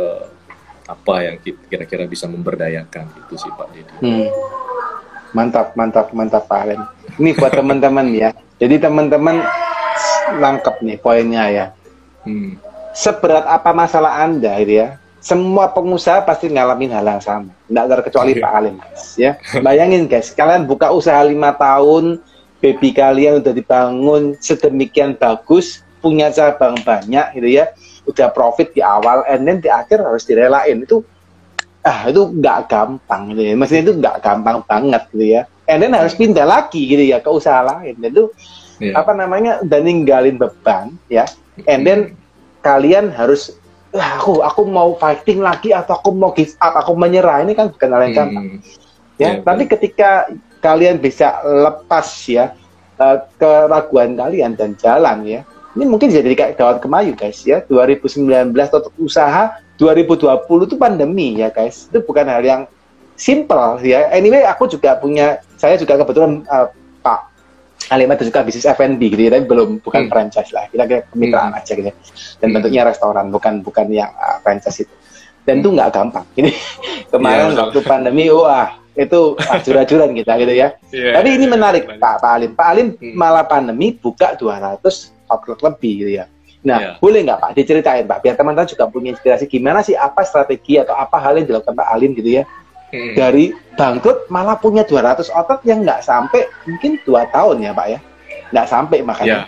apa yang kira-kira bisa memberdayakan. Itu sih Pak Deddy. Mantap Pak Alim. Ini buat teman-teman ya, jadi teman-teman nangkep nih poinnya ya. Seberat apa masalah Anda gitu ya, semua pengusaha pasti ngalamin hal yang sama, nggak terkecuali Pak Alim guys ya. Bayangin guys, kalian buka usaha 5 tahun, baby kalian udah dibangun sedemikian bagus, punya cabang banyak gitu ya, udah profit di awal, and then di akhir harus direlain. Itu nggak gampang gitu ya, maksudnya itu nggak gampang banget gitu ya, and then harus pindah lagi gitu ya ke usaha lain. Dan itu udah ninggalin beban ya, and then kalian harus aku mau fighting lagi, atau aku mau give up, aku menyerah. Ini kan bukan hal yang gampang ya. Tapi ketika kalian bisa lepas ya keraguan kalian dan jalan ya, ini mungkin jadi kayak Dawet Kemayu guys ya. 2019 tutup usaha, 2020 itu pandemi ya guys. Itu bukan hal yang simple ya. Anyway, saya juga kebetulan Pak Alim itu juga bisnis F&B gitu ya, tapi bukan franchise lah, kita kayak kemitraan aja gitu, dan bentuknya restoran, bukan yang franchise itu. Dan itu nggak gampang. Ini kemarin waktu pandemi, itu ajur-ajuran kita gitu ya. Tapi ini menarik Pak Alim. Pak Alim malah pandemi buka 200 outlet lebih gitu ya. Nah, boleh nggak Pak diceritain Pak, biar teman-teman juga punya inspirasi, gimana sih, apa strategi atau apa hal yang dilakukan Pak Alim gitu ya, dari bangkrut malah punya 200 outlet yang nggak sampai mungkin 2 tahun ya Pak ya, nggak sampai makanya.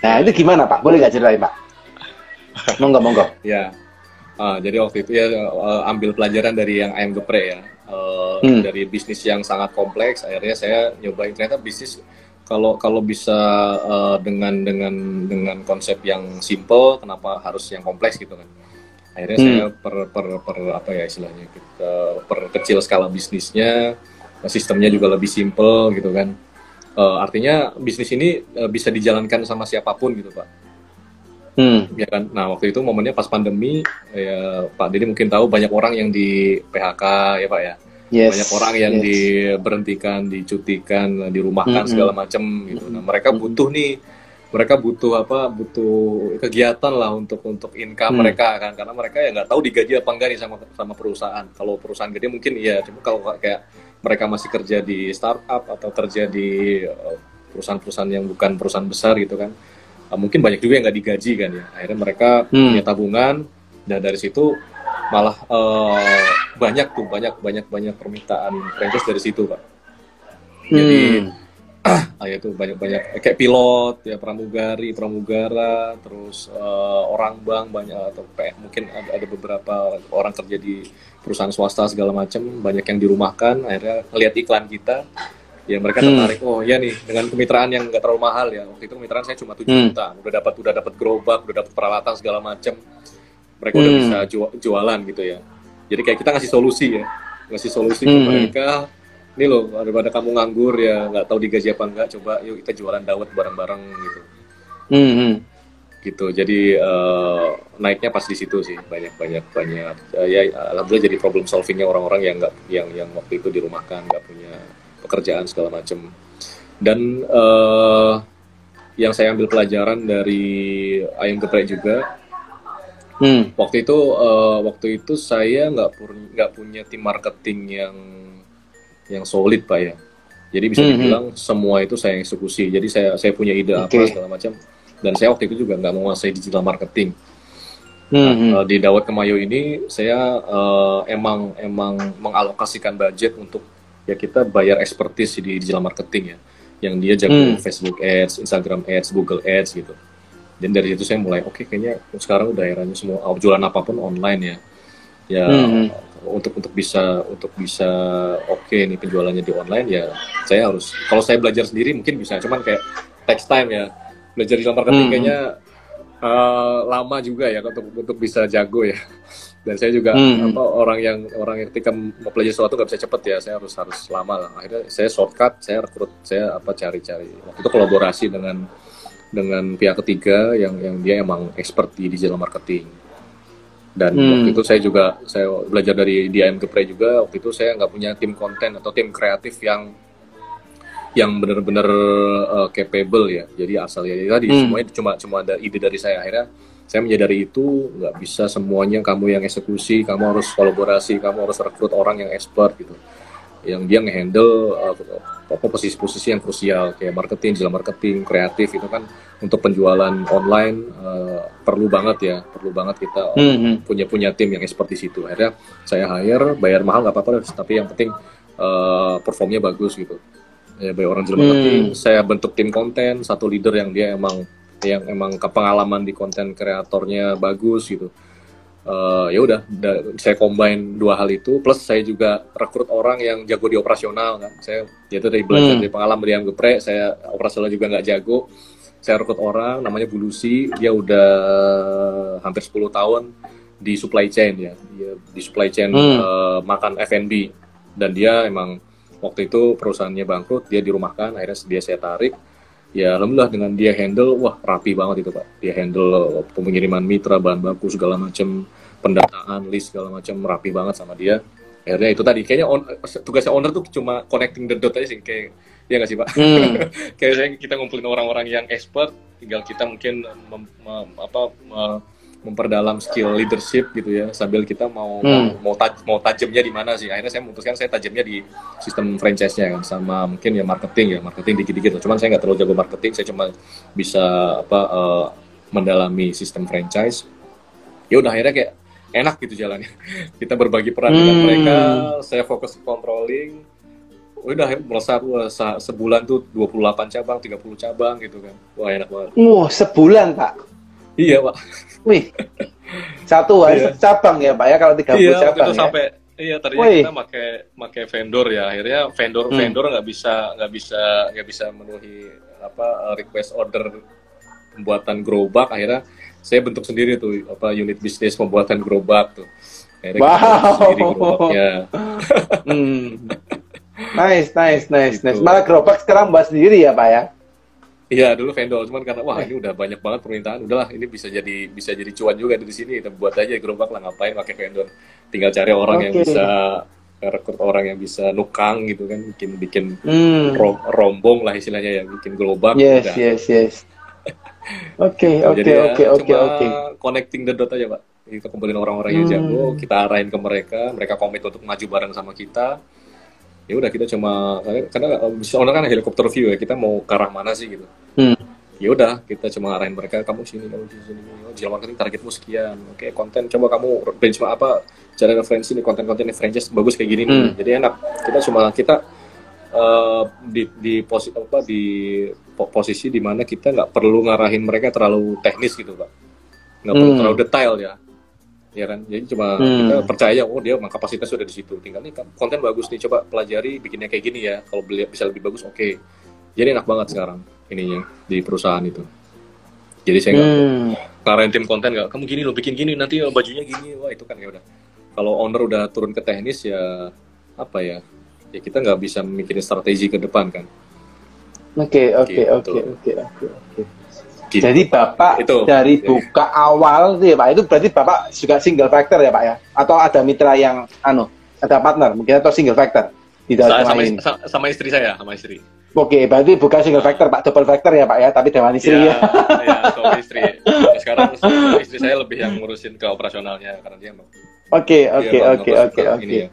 Nah itu gimana Pak, boleh nggak ceritain Pak? Monggo. Ya, jadi waktu itu ya ambil pelajaran dari yang ayam geprek ya, dari bisnis yang sangat kompleks. Akhirnya saya nyobain, ternyata bisnis kalau bisa dengan konsep yang simple, kenapa harus yang kompleks gitu kan. Akhirnya saya apa ya istilahnya, kita perkecil skala bisnisnya, sistemnya juga lebih simple gitu kan. Artinya bisnis ini bisa dijalankan sama siapapun gitu Pak. Ya kan. Nah waktu itu momennya pas pandemi ya, Pak Deddy mungkin tahu banyak orang yang di PHK ya Pak ya. Banyak orang yang diberhentikan, dicutikan, dirumahkan segala macam gitu. Nah mereka butuh nih mereka butuh apa, butuh kegiatan lah untuk income mereka kan, karena mereka ya nggak tahu digaji apa enggak nih sama perusahaan. Kalau perusahaan gede mungkin iya, cuma kalau kayak mereka masih kerja di startup atau kerja di perusahaan-perusahaan yang bukan perusahaan besar gitu kan, mungkin banyak juga yang nggak digaji kan ya. Akhirnya mereka punya tabungan, dan dari situ malah banyak permintaan franchise dari situ, Pak. Jadi itu banyak kayak pilot ya, pramugara, terus orang bank banyak, atau mungkin ada beberapa orang kerja di perusahaan swasta segala macam, banyak yang dirumahkan. Akhirnya ngeliat iklan kita, ya mereka tertarik. Oh ya nih, dengan kemitraan yang nggak terlalu mahal ya, waktu itu kemitraan saya cuma 7 juta, udah dapat gerobak, udah dapat peralatan segala macam, mereka udah bisa jualan gitu ya. Jadi kayak kita ngasih solusi ke mereka. Ini loh, daripada kamu nganggur ya nggak tahu digaji apa enggak, coba yuk kita jualan dawet bareng-bareng gitu. Gitu. Jadi naiknya pas di situ sih, banyak ya alhamdulillah jadi problem solvingnya orang-orang yang waktu itu dirumahkan, nggak punya pekerjaan segala macam. Dan yang saya ambil pelajaran dari Ayam Geprek juga, waktu itu saya nggak punya tim marketing yang solid, Pak ya. Jadi bisa dibilang semua itu saya eksekusi. Jadi saya punya ide apa segala macam, dan saya waktu itu juga nggak menguasai digital marketing. Di Dawet Kemayo ini saya emang mengalokasikan budget untuk ya kita bayar expertise di digital marketing ya, yang dia jago Facebook Ads, Instagram Ads, Google Ads gitu. Dan dari situ saya mulai kayaknya sekarang udah eranya semua jualan apapun online ya. Untuk bisa nih penjualannya di online ya, saya harus, kalau saya belajar sendiri mungkin bisa, cuman kayak text time ya, belajar digital marketing kayaknya lama juga ya untuk bisa jago ya. Dan saya juga orang yang ketika mau belajar sesuatu nggak bisa cepet ya, saya harus lama lah. Akhirnya saya shortcut, saya rekrut, saya cari waktu itu kolaborasi dengan pihak ketiga yang dia emang expert di digital marketing. Dan waktu itu saya belajar dari Ayam Geprek juga. Waktu itu saya nggak punya tim konten atau tim kreatif yang benar-benar capable ya. Jadi asalnya tadi semuanya cuma ada ide dari saya. Akhirnya saya menyadari itu nggak bisa semuanya kamu yang eksekusi, kamu harus kolaborasi, kamu harus rekrut orang yang expert gitu, yang dia ngehandle posisi-posisi yang krusial kayak marketing, digital marketing, kreatif. Itu kan untuk penjualan online perlu banget kita punya tim yang expert di situ. Akhirnya saya hire, bayar mahal nggak apa-apa, tapi yang penting performnya bagus gitu ya, bayar orang digital marketing. Saya bentuk tim konten, satu leader yang dia emang kepengalaman di konten kreatornya bagus gitu. Ya udah saya combine dua hal itu, plus saya juga rekrut orang yang jago di operasional kan. Saya dari belajar dari pengalaman di Ayam Geprek, saya operasional juga nggak jago. Saya rekrut orang namanya Bu Lucy, dia udah hampir 10 tahun di supply chain ya. Dia di supply chain makan F&B, dan dia emang waktu itu perusahaannya bangkrut, dia dirumahkan, akhirnya saya tarik. Ya alhamdulillah dengan dia handle, wah rapi banget itu Pak. Dia handle pengiriman mitra, bahan baku segala macam, pendataan list segala macam, rapi banget sama dia. Akhirnya itu tadi kayaknya tugasnya owner tuh cuma connecting the dot aja sih, kayak ya nggak sih Pak? Kayak kita ngumpulin orang-orang yang expert, tinggal kita mungkin memperdalam skill leadership gitu ya, sambil kita mau tajamnya di mana sih. Akhirnya saya memutuskan saya tajamnya di sistem franchise-nya kan, sama mungkin ya marketing dikit-dikit. Cuman saya nggak terlalu jago marketing, saya cuma bisa mendalami sistem franchise. Ya udah akhirnya kayak enak gitu jalannya. Kita berbagi peran dengan mereka, saya fokus controlling. Udah melesat sebulan tuh 28 cabang, 30 cabang gitu kan. Wah enak banget. Sebulan Pak? Iya Pak. Wih, satu cabang ya Pak ya, kalau 30 iya, cabang itu ya? Sampai tadinya kita pakai vendor ya, akhirnya vendor nggak bisa memenuhi request order pembuatan gerobak. Akhirnya saya bentuk sendiri tuh unit bisnis pembuatan gerobak tuh. Akhirnya kita sendiri gerobaknya. Nice. Malah gerobak sekarang buat sendiri ya Pak ya? Iya, dulu vendor, cuman karena ini udah banyak banget permintaan, udahlah ini bisa jadi cuan juga dari sini, kita buat aja gerobak lah, ngapain pakai vendor, tinggal cari orang yang bisa rekrut, orang yang bisa nukang gitu kan, bikin rombong lah istilahnya ya, bikin gerobak. Yes. Oke, Gitu. Jadi oke, ya oke, oke, cuma oke. connecting the dot aja, Pak. Kita kumpulin orang-orang yang jago, Hmm, kita arahin ke mereka, mereka komit untuk maju bareng sama kita. Ya udah kita cuma karena soalnya kan helikopter view ya, kita mau ke arah mana sih gitu. hmm, Ya udah kita cuma arahin mereka, kamu sini, kamu sini. Oh, digital marketing targetmu sekian. Oke, konten coba kamu benchmark apa, cara referensi nih konten-konten franchise bagus kayak gini nih. hmm. Jadi enak. Kita di posisi di mana kita nggak perlu ngarahin mereka terlalu teknis gitu, Pak. Nggak perlu terlalu Hmm, detail ya kan. Jadi cuma kita hmm. percaya, oh dia memang kapasitas sudah di situ. Tinggal nih konten bagus nih, coba pelajari bikinnya kayak gini ya. Kalau bisa lebih bagus, oke. Jadi enak banget sekarang ininya di perusahaan itu. Jadi saya nggak Hmm. ngarahin tim konten, nggak kamu gini lo bikin gini nanti bajunya gini, wah itu kan ya udah. Kalau owner udah turun ke teknis ya apa ya, ya kita nggak bisa mikirin strategi ke depan kan, Oke, oke, gitu, oke, oke, oke, oke. gitu Jadi Pak. Bapak Itu dari jadi buka awal itu ya Pak, itu berarti Bapak juga single factor ya Pak ya? Atau ada mitra yang ada partner mungkin atau single factor di dalam sama, ini? sama istri saya, sama istri. Oke, berarti bukan single Nah, factor Pak, double factor ya Pak ya, tapi dengan istri ya, ya. ya suami istri. Nah, sekarang istri saya lebih yang ngurusin ke operasionalnya karena Oke, dia oke, emang oke, apa oke, suka oke. ini ya,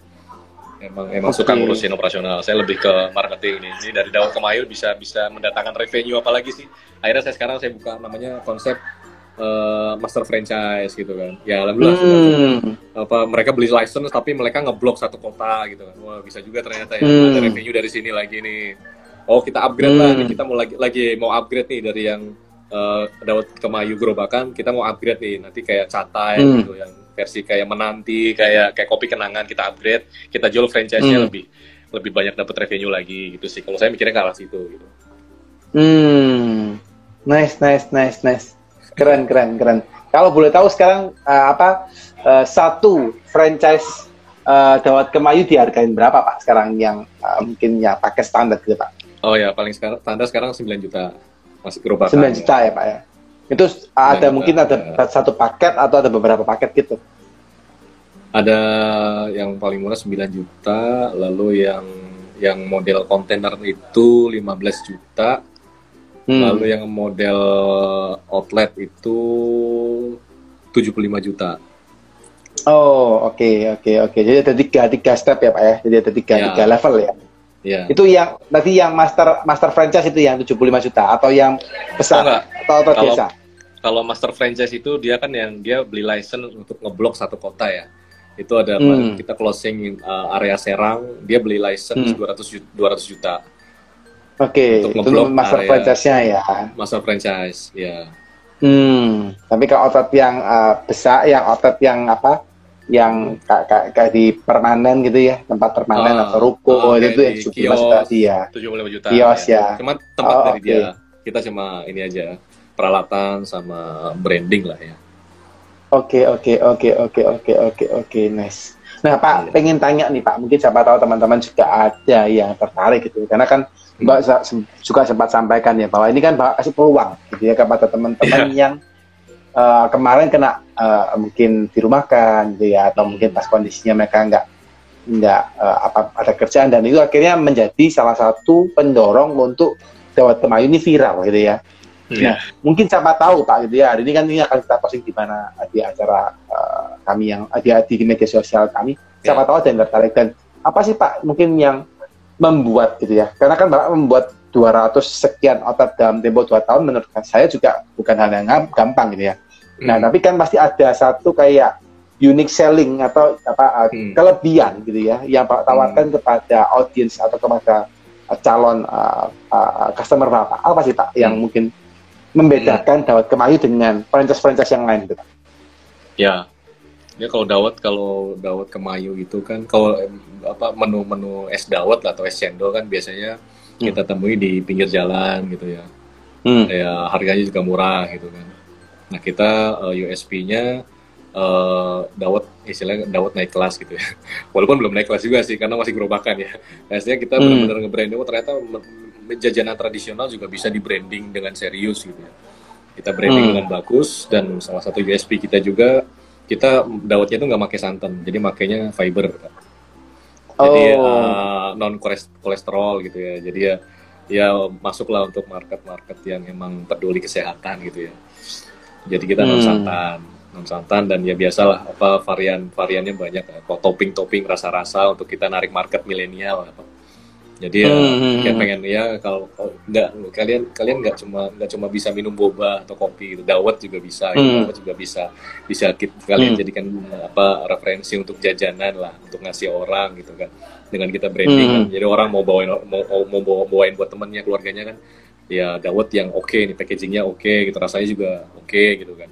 emang suka Oke. ngurusin operasional. Saya lebih ke marketing nih. Ini dari Daud ke Mayu bisa bisa mendatangkan revenue apalagi sih. Akhirnya saya buka namanya konsep master franchise gitu kan. Ya alhamdulillah sudah Hmm. mereka beli license tapi mereka ngeblok satu kota gitu kan. Wah, bisa juga ternyata ya. Ada Hmm. revenue dari sini lagi nih. Oh, kita upgrade lah nih. Hmm. Kita mau upgrade nih dari yang Daud ke Mayu Gerobakan, kita mau upgrade nih. Nanti kayak Catai Hmm. gitu yang versi kayak menanti, kayak kopi kenangan kita upgrade, kita jual franchise-nya Hmm. lebih banyak dapat revenue lagi gitu sih. Kalau saya mikirnya ke arah situ gitu. Hmm. Nice, nice, nice, nice. Keren, keren, keren. Kalau boleh tahu sekarang satu franchise Dawat Kemayu dihargain berapa Pak sekarang yang mungkin ya pakai standar gitu Pak? Oh ya, paling sekarang tanda sekarang 9 juta. Masih gerobakan 9 ya. juta ya Pak ya. Itu 9 ada juta. mungkin ada Ya. satu paket atau ada beberapa paket gitu. Ada yang paling murah 9 juta, lalu yang model kontainer itu 15 juta, lalu yang model outlet itu 75 juta. Oh, oke, oke, oke. Jadi ada tiga step ya Pak ya. Jadi ada tiga Ya. level ya. Ya. Itu yang tadi yang master franchise itu yang 75 juta atau yang besar enggak. atau Kalau biasa? kalau master franchise itu dia kan yang dia beli license untuk ngeblok satu kota ya. Itu ada kita closing area Serang, dia beli license 200 juta Oke, untuk itu ngeblok master area franchise-nya ya. master franchise ya. Tapi kalau outlet yang besar, yang outlet yang apa? Yang kayak di permanen gitu ya, tempat permanen atau ruko itu yang di 75 juta kios dia. 75 juta Kios ya. Cuma tempat dari oke. dia. Kita cuma ini aja peralatan sama branding lah ya. Oke, oke, oke, oke, oke, oke, oke, nice. Nah, Pak, pengen tanya nih, Pak. Mungkin siapa tahu teman-teman juga ada yang tertarik gitu. Karena kan Mbak juga sempat sampaikan ya bahwa ini kan Mbak kasih peluang gitu ya kepada teman-teman yang kemarin kena mungkin dirumahkan gitu ya, atau mungkin pas kondisinya mereka nggak ada kerjaan, dan itu akhirnya menjadi salah satu pendorong untuk Dawat Kemayu ini viral gitu ya. Nah, mungkin siapa tahu Pak gitu ya, hari ini kan ini akan kita posting di mana di acara kami yang di media sosial kami, siapa tahu ada yang tertarik. Dan apa sih Pak mungkin yang membuat gitu ya, karena kan Bapak membuat 200 sekian outlet dalam tempo 2 tahun, menurut saya juga bukan hal yang gampang gitu ya. Nah, tapi kan pasti ada satu kayak unique selling atau kelebihan gitu ya yang Pak tawarkan kepada audiens atau kepada calon customer Bapak. Apa sih Pak yang mungkin membedakan Dawat Kemayu dengan franchise-franchise yang lain gitu? Ya. Ya kalau Dawat Kemayu itu kan kalau menu-menu es dawet atau es cendol kan biasanya kita temui di pinggir jalan gitu ya. Ya harganya juga murah gitu kan. Nah, kita USP-nya istilahnya dawet naik kelas gitu ya. Walaupun belum naik kelas juga sih karena masih gerobakan ya. Biasanya kita benar-benar nge-branding, ternyata jajanan tradisional juga bisa di-branding dengan serius gitu ya. Kita branding dengan bagus, dan salah satu USP kita juga, kita dawetnya itu nggak pakai santan, jadi makainya fiber. Jadi non kolesterol gitu ya. Jadi ya ya masuklah untuk market-market yang emang peduli kesehatan gitu ya. Jadi kita non santan dan ya biasalah apa variannya banyak, topping rasa-rasa untuk kita narik market milenial apa. Jadi ya kayak pengen ya kalau nggak kalian nggak cuma bisa minum boba atau kopi gitu. Dawet juga bisa, gitu. Dawet juga bisa kalian jadikan apa referensi untuk jajanan lah, untuk ngasih orang gitu kan. Dengan kita branding kan. Jadi orang mau bawain buat temennya, keluarganya kan. Ya dawet yang oke nih, packagingnya oke gitu, rasanya juga oke gitu kan.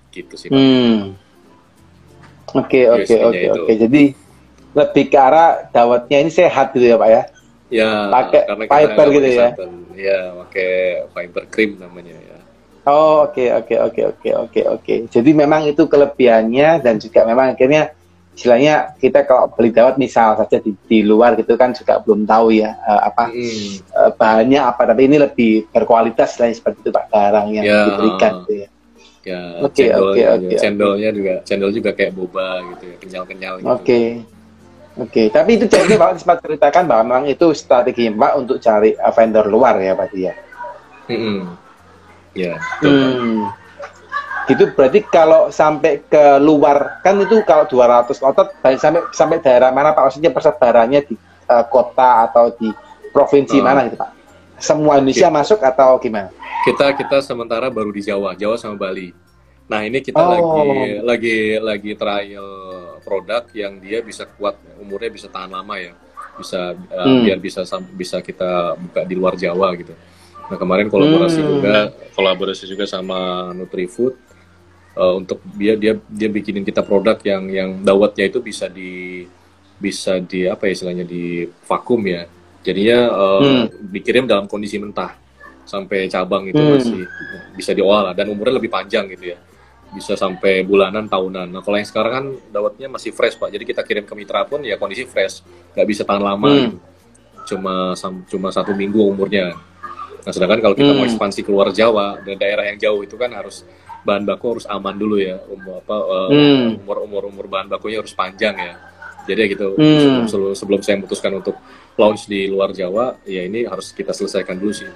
Gitu sih Pak. Oke. Jadi lebih ke arah dawetnya ini sehat gitu ya Pak ya? Ya, pakai fiber gitu ya? Ya, pakai fiber cream namanya ya. Oh, oke. Jadi memang itu kelebihannya, dan juga memang akhirnya istilahnya kita kalau beli dawet misal saja di luar gitu kan juga belum tahu ya bahannya apa, tapi ini lebih berkualitas lah seperti itu Pak, barang yang diberikan gitu ya. Ya, cendol juga kayak boba gitu ya, kenyal-kenyal gitu. Oke, tapi itu jadi Pak sempat ceritakan bahwa memang itu strategi Pak untuk cari vendor luar ya Pak ya. Ya. Gitu berarti kalau sampai ke luar kan itu kalau 200 outlet sampai daerah mana Pak? Maksudnya persebarannya di kota atau di provinsi mana gitu Pak? Semua Indonesia masuk atau gimana? Kita sementara baru di Jawa sama Bali. Nah ini kita lagi trial produk yang dia bisa kuat, umurnya bisa tahan lama ya, biar bisa kita buka di luar Jawa gitu. Nah kemarin kolaborasi juga sama Nutrifood untuk dia bikinin kita produk yang dawetnya itu bisa di apa ya istilahnya, di vakum ya. Jadinya dikirim dalam kondisi mentah sampai cabang itu masih bisa diolah dan umurnya lebih panjang gitu ya. Bisa sampai bulanan, tahunan. Nah kalau yang sekarang kan dawetnya masih fresh Pak, jadi kita kirim ke mitra pun ya kondisi fresh, nggak bisa tahan lama gitu. Cuma 1 minggu umurnya. Nah sedangkan kalau kita mau ekspansi keluar Jawa dan daerah yang jauh itu kan harus bahan baku harus aman dulu ya, umur bahan bakunya harus panjang ya. Jadi ya gitu, sebelum saya memutuskan untuk launch di luar Jawa, ya ini harus kita selesaikan dulu sih,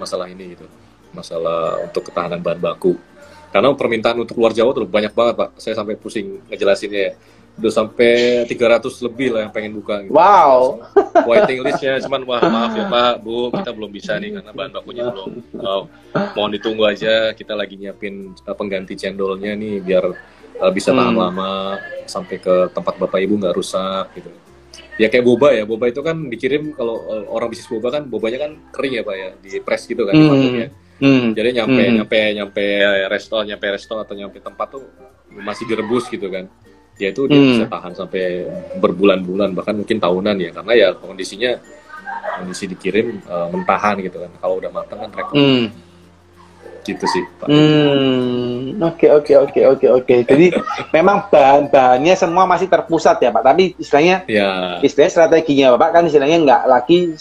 masalah ini gitu, masalah untuk ketahanan bahan baku. Karena permintaan untuk luar Jawa tuh banyak banget Pak, saya sampai pusing ngejelasinnya ya. Udah sampai 300 lebih lah yang pengen buka gitu. Wow. Waiting listnya, cuman maaf ya Pak, Bu, kita belum bisa nih karena bahan bakunya belum. Mohon ditunggu aja, kita lagi nyiapin pengganti cendolnya nih biar bisa tahan lama sampai ke tempat Bapak Ibu nggak rusak gitu. Ya kayak boba itu kan dikirim, kalau orang bisnis boba kan bobanya kan kering ya Pak ya, di press gitu kan ya. Jadi nyampe resto atau nyampe tempat tuh masih direbus gitu kan. Ya itu dia bisa tahan sampai berbulan-bulan bahkan mungkin tahunan ya, karena ya kondisi dikirim mentahan gitu kan. Kalau udah matang kan repot. Gitu sih Pak. Oke. Jadi memang bahan-bahannya semua masih terpusat ya Pak. Tapi istilahnya strateginya Bapak kan istilahnya nggak lagi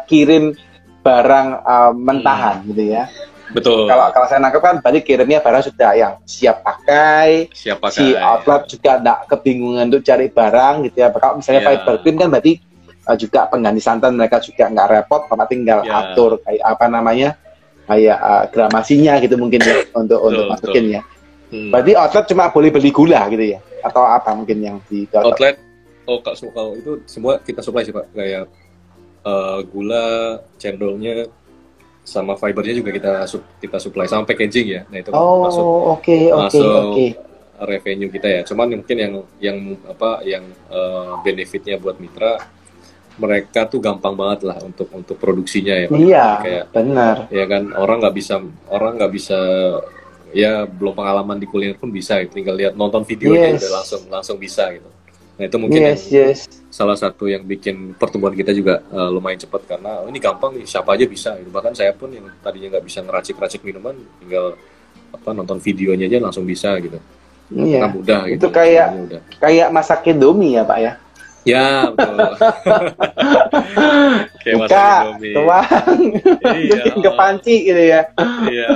kirim barang mentahan gitu ya. Betul. Kalau saya nangkep kan berarti kirimnya barang sudah yang siap pakai. Si outlet juga nggak kebingungan untuk cari barang gitu ya. Kalau misalnya fiber cream kan berarti juga pengganti santan, mereka juga nggak repot, Bapak tinggal atur kayak apa namanya, kayak gramasinya gitu mungkin ya untuk masukin ya. Berarti outlet cuma boleh beli gula gitu ya, atau apa mungkin yang di outlet? Kalau itu semua kita supply sih Pak, kayak gula, cendolnya, sama fibernya juga kita supply, sama packaging ya. Nah itu masuk revenue kita ya. Cuman mungkin yang benefitnya buat mitra, mereka tuh gampang banget lah untuk produksinya ya Pak. Iya, kayak, benar. Ya kan, orang nggak bisa ya, belum pengalaman di kuliner pun bisa, tinggal lihat nonton videonya udah langsung bisa gitu. Nah itu mungkin salah satu yang bikin pertumbuhan kita juga lumayan cepat, karena ini gampang nih, siapa aja bisa gitu. Bahkan saya pun yang tadinya nggak bisa ngeracik minuman, tinggal nonton videonya aja langsung bisa gitu. Karena mudah gitu. Itu kayak masak Indomie ya Pak ya? Ya betul. Kayak masak Indomie. Tuang, bikin ke panci gitu ya? Iya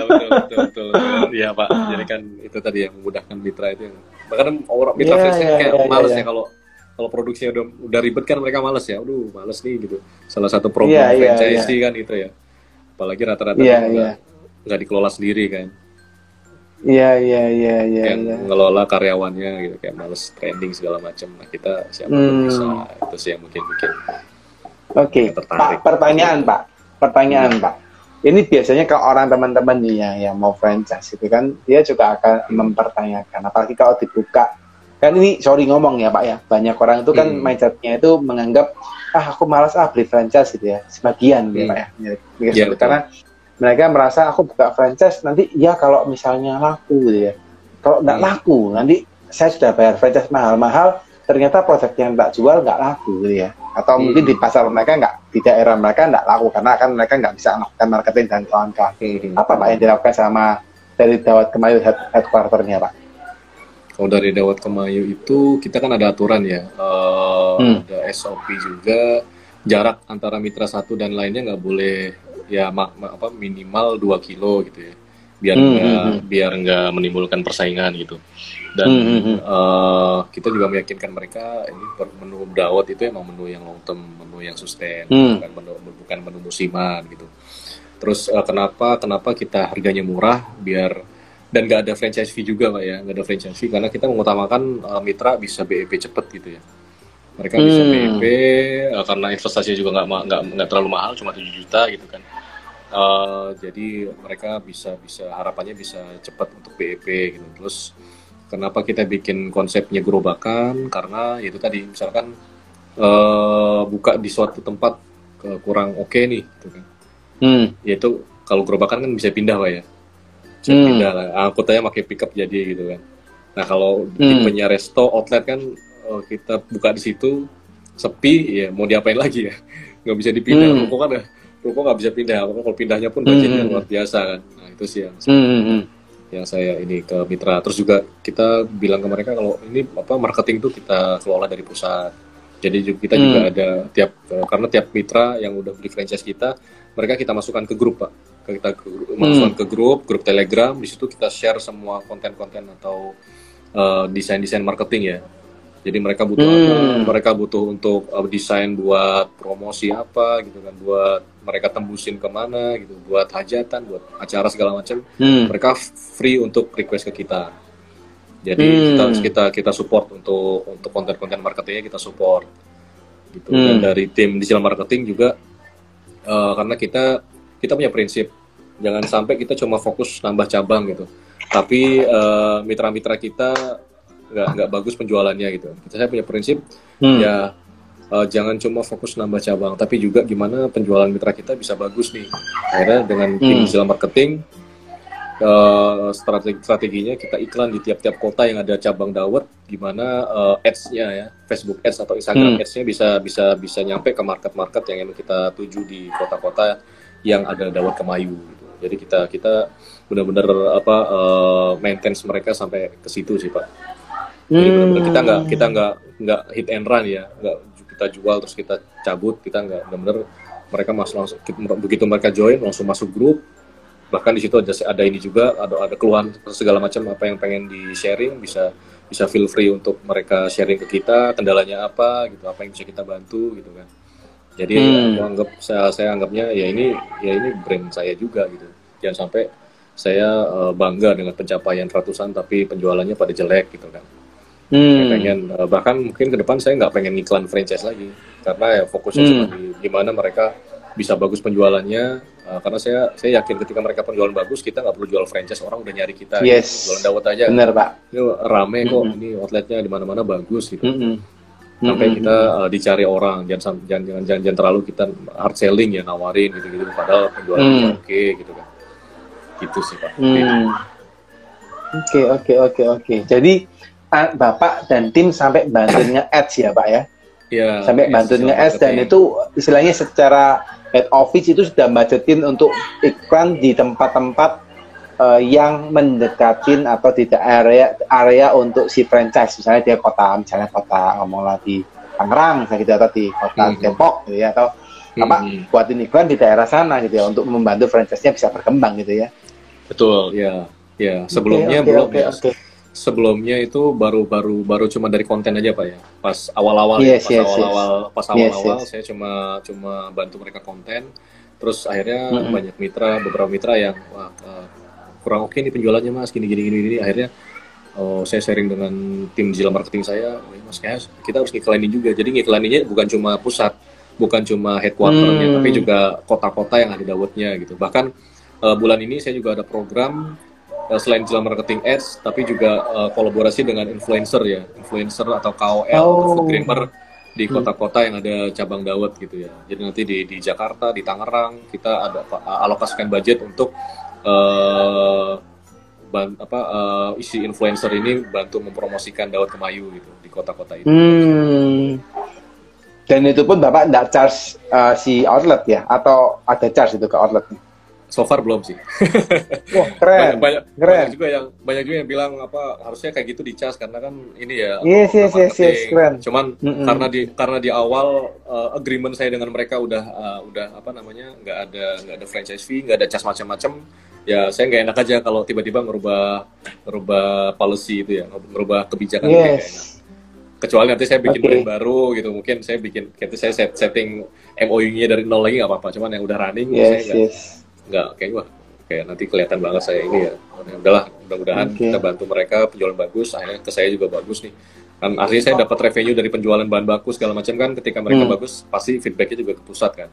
betul. Iya Pak. Jadi kan itu tadi yang memudahkan mitra itu. Bahkan orang mitra kayak males ya kalau kalau produksinya udah ribet kan mereka males ya, aduh males nih gitu. Salah satu problem franchise kan itu ya, apalagi rata-rata nggak dikelola sendiri kan. Iya. Yang ngelola karyawannya gitu, kayak males trending segala macam. Nah kita siapa yang bisa, itu sih yang mungkin bikin. Oke, Pak, pertanyaan Pak. Ini biasanya kalau orang teman-teman nih yang mau franchise itu kan dia juga akan mempertanyakan, apalagi kalau dibuka. Kan ini sorry ngomong ya Pak ya, banyak orang itu kan mindsetnya itu menganggap aku malas beli franchise gitu ya, sebagian gitu Pak ya. Karena mereka merasa aku buka franchise nanti ya kalau misalnya laku gitu ya, kalau nggak laku nanti saya sudah bayar franchise mahal-mahal, ternyata produk yang tak jual nggak laku gitu ya, atau mungkin di pasar mereka nggak, di daerah mereka nggak laku karena kan mereka nggak bisa melakukan marketing dan kawan-kawan. Apa Pak yang dilakukan sama dari Dawat Kemayu headquarter-nya Pak? Kalau dari Dawat Kemayu itu kita kan ada aturan ya, ada SOP juga, jarak antara mitra satu dan lainnya nggak boleh ya minimal 2 kilo gitu ya, biar nggak menimbulkan persaingan gitu. Dan kita juga meyakinkan mereka ini menu Dawat itu emang menu yang long term, menu yang sustain, bukan menu musiman gitu. Terus kenapa kita harganya murah, biar dan nggak ada franchise fee juga Pak ya, nggak ada franchise fee karena kita mengutamakan mitra bisa BEP cepet gitu ya. Mereka bisa BEP karena investasinya juga nggak terlalu mahal, cuma 7 juta gitu kan. Jadi mereka bisa harapannya bisa cepat untuk BEP gitu. Terus kenapa kita bikin konsepnya gerobakan, karena itu tadi misalkan buka di suatu tempat kurang oke nih gitu kan. Yaitu kalau gerobakan kan bisa pindah Pak ya, bisa pindah lah, angkutannya pakai pickup jadi gitu kan. Nah kalau tipenya resto outlet kan kita buka di situ sepi ya, mau diapain lagi ya, nggak bisa dipindah. Ruko nggak bisa pindah, kalau pindahnya pun budgetnya luar biasa kan. Nah itu sih yang saya ini ke mitra. Terus juga kita bilang ke mereka kalau ini marketing tuh kita kelola dari pusat. Jadi kita juga ada karena tiap mitra yang udah beli franchise mereka kita masukkan ke grup Pak. Kita masukkan ke grup Telegram, di situ kita share semua konten-konten atau desain-desain marketing ya. Jadi mereka butuh mereka butuh untuk desain buat promosi apa gitu kan, buat mereka tembusin kemana gitu, buat hajatan, buat acara segala macam. Mereka free untuk request ke kita. Jadi kita support untuk konten-konten marketingnya, kita support gitu. Dan dari tim digital marketing juga karena kita punya prinsip jangan sampai kita cuma fokus nambah cabang gitu, tapi mitra-mitra kita nggak bagus penjualannya gitu. Saya punya prinsip ya jangan cuma fokus nambah cabang, tapi juga gimana penjualan mitra kita bisa bagus nih. Akhirnya dengan tim digital marketing strateginya kita iklan di tiap-tiap kota yang ada cabang Dawet, gimana ads-nya ya, Facebook ads atau Instagram ads-nya bisa nyampe ke market-market yang kita tuju di kota-kota yang ada Dawet Kemayu gitu. Jadi kita benar-benar maintenance mereka sampai ke situ sih Pak. Jadi benar-benar kita nggak hit and run ya, nggak kita jual terus kita cabut, kita nggak, benar-benar mereka langsung begitu mereka join langsung masuk grup. Bahkan di situ ada ini juga, ada keluhan segala macam apa yang pengen di sharing, bisa feel free untuk mereka sharing ke kita kendalanya apa gitu, apa yang bisa kita bantu gitu kan. Jadi saya anggapnya ya ini brand saya juga gitu. Jangan sampai saya bangga dengan pencapaian ratusan tapi penjualannya pada jelek gitu kan. Saya pengen bahkan mungkin ke depan saya nggak pengen iklan franchise lagi, karena ya fokusnya cuma di gimana mereka bisa bagus penjualannya. Karena saya yakin ketika mereka penjualan bagus, kita nggak perlu jual franchise, orang udah nyari kita. Yes. Jualan Dawet aja. Bener Pak. Ini rame kok, ini outletnya di mana-mana bagus gitu. Sampai kita dicari orang, jangan terlalu kita hard selling ya, nawarin gitu-gitu, padahal penjualannya oke gitu kan. Gitu sih Pak. Oke. Jadi Bapak dan tim sampai bantu nge-ads ya Pak ya? Iya. Sampai bantu nge-ads, dan itu istilahnya secara head office itu sudah budgetin untuk iklan di tempat-tempat yang mendekatin atau tidak area untuk si franchise. Misalnya dia misalnya kota ngomonglah di Tangerang gitu, atau di kota Depok gitu ya, atau buatin iklan di daerah sana gitu ya, untuk membantu franchise-nya bisa berkembang gitu ya. Betul, ya. Sebelumnya belum. sebelumnya itu baru cuma dari konten aja Pak ya. Pas awal-awal ya, Yes, yes, yes. pas Yes, awal-awal yes. saya cuma bantu mereka konten. Terus akhirnya Mm-mm. banyak beberapa mitra yang wah kurang oke nih penjualannya Mas, gini. Akhirnya saya sharing dengan tim digital marketing saya, oh, Mas kayak kita harus ngiklanin juga. Jadi ngiklaninnya bukan cuma pusat, bukan cuma headquarternya, tapi Hmm. juga kota-kota yang ada dawetnya gitu. Bahkan bulan ini saya juga ada program selain digital marketing ads, tapi juga kolaborasi dengan influencer ya, influencer atau KOL atau Oh. foodgrammer di Hmm. kota-kota yang ada cabang dawet gitu ya. Jadi nanti di Jakarta, di Tangerang kita ada alokasikan budget untuk eh, isi influencer ini bantu mempromosikan dawet Kemayu gitu di kota-kota itu. Hmm. Dan itu pun Bapak nggak charge si outlet ya? Atau ada charge itu ke outletnya? So far belum sih. Wah, banyak keren. banyak Keren. banyak juga yang bilang apa harusnya kayak gitu dicas karena kan ini ya Yes, program yes, yes, yes. marketing. Keren. Cuman Mm-mm. karena di awal agreement saya dengan mereka udah apa namanya nggak ada franchise fee, nggak ada cas macam-macam. Ya saya nggak enak aja kalau tiba-tiba ngerubah policy itu ya, ngerubah kebijakan itu kayak nggak enak. Yes. Kecuali nanti saya bikin brand Oke. baru gitu, mungkin saya bikin, nanti saya setting MOU-nya dari nol lagi nggak apa-apa. Cuman yang udah running, saya Yes, yes. nggak kayak wah kayak nanti kelihatan banget saya ini ya. Udahlah, mudah-mudahan kita Oke. bantu mereka penjualan bagus, akhirnya ke saya juga bagus nih. Kan artinya saya dapat revenue dari penjualan bahan baku segala macam kan, ketika mereka Hmm. bagus pasti feedbacknya juga ke pusat kan,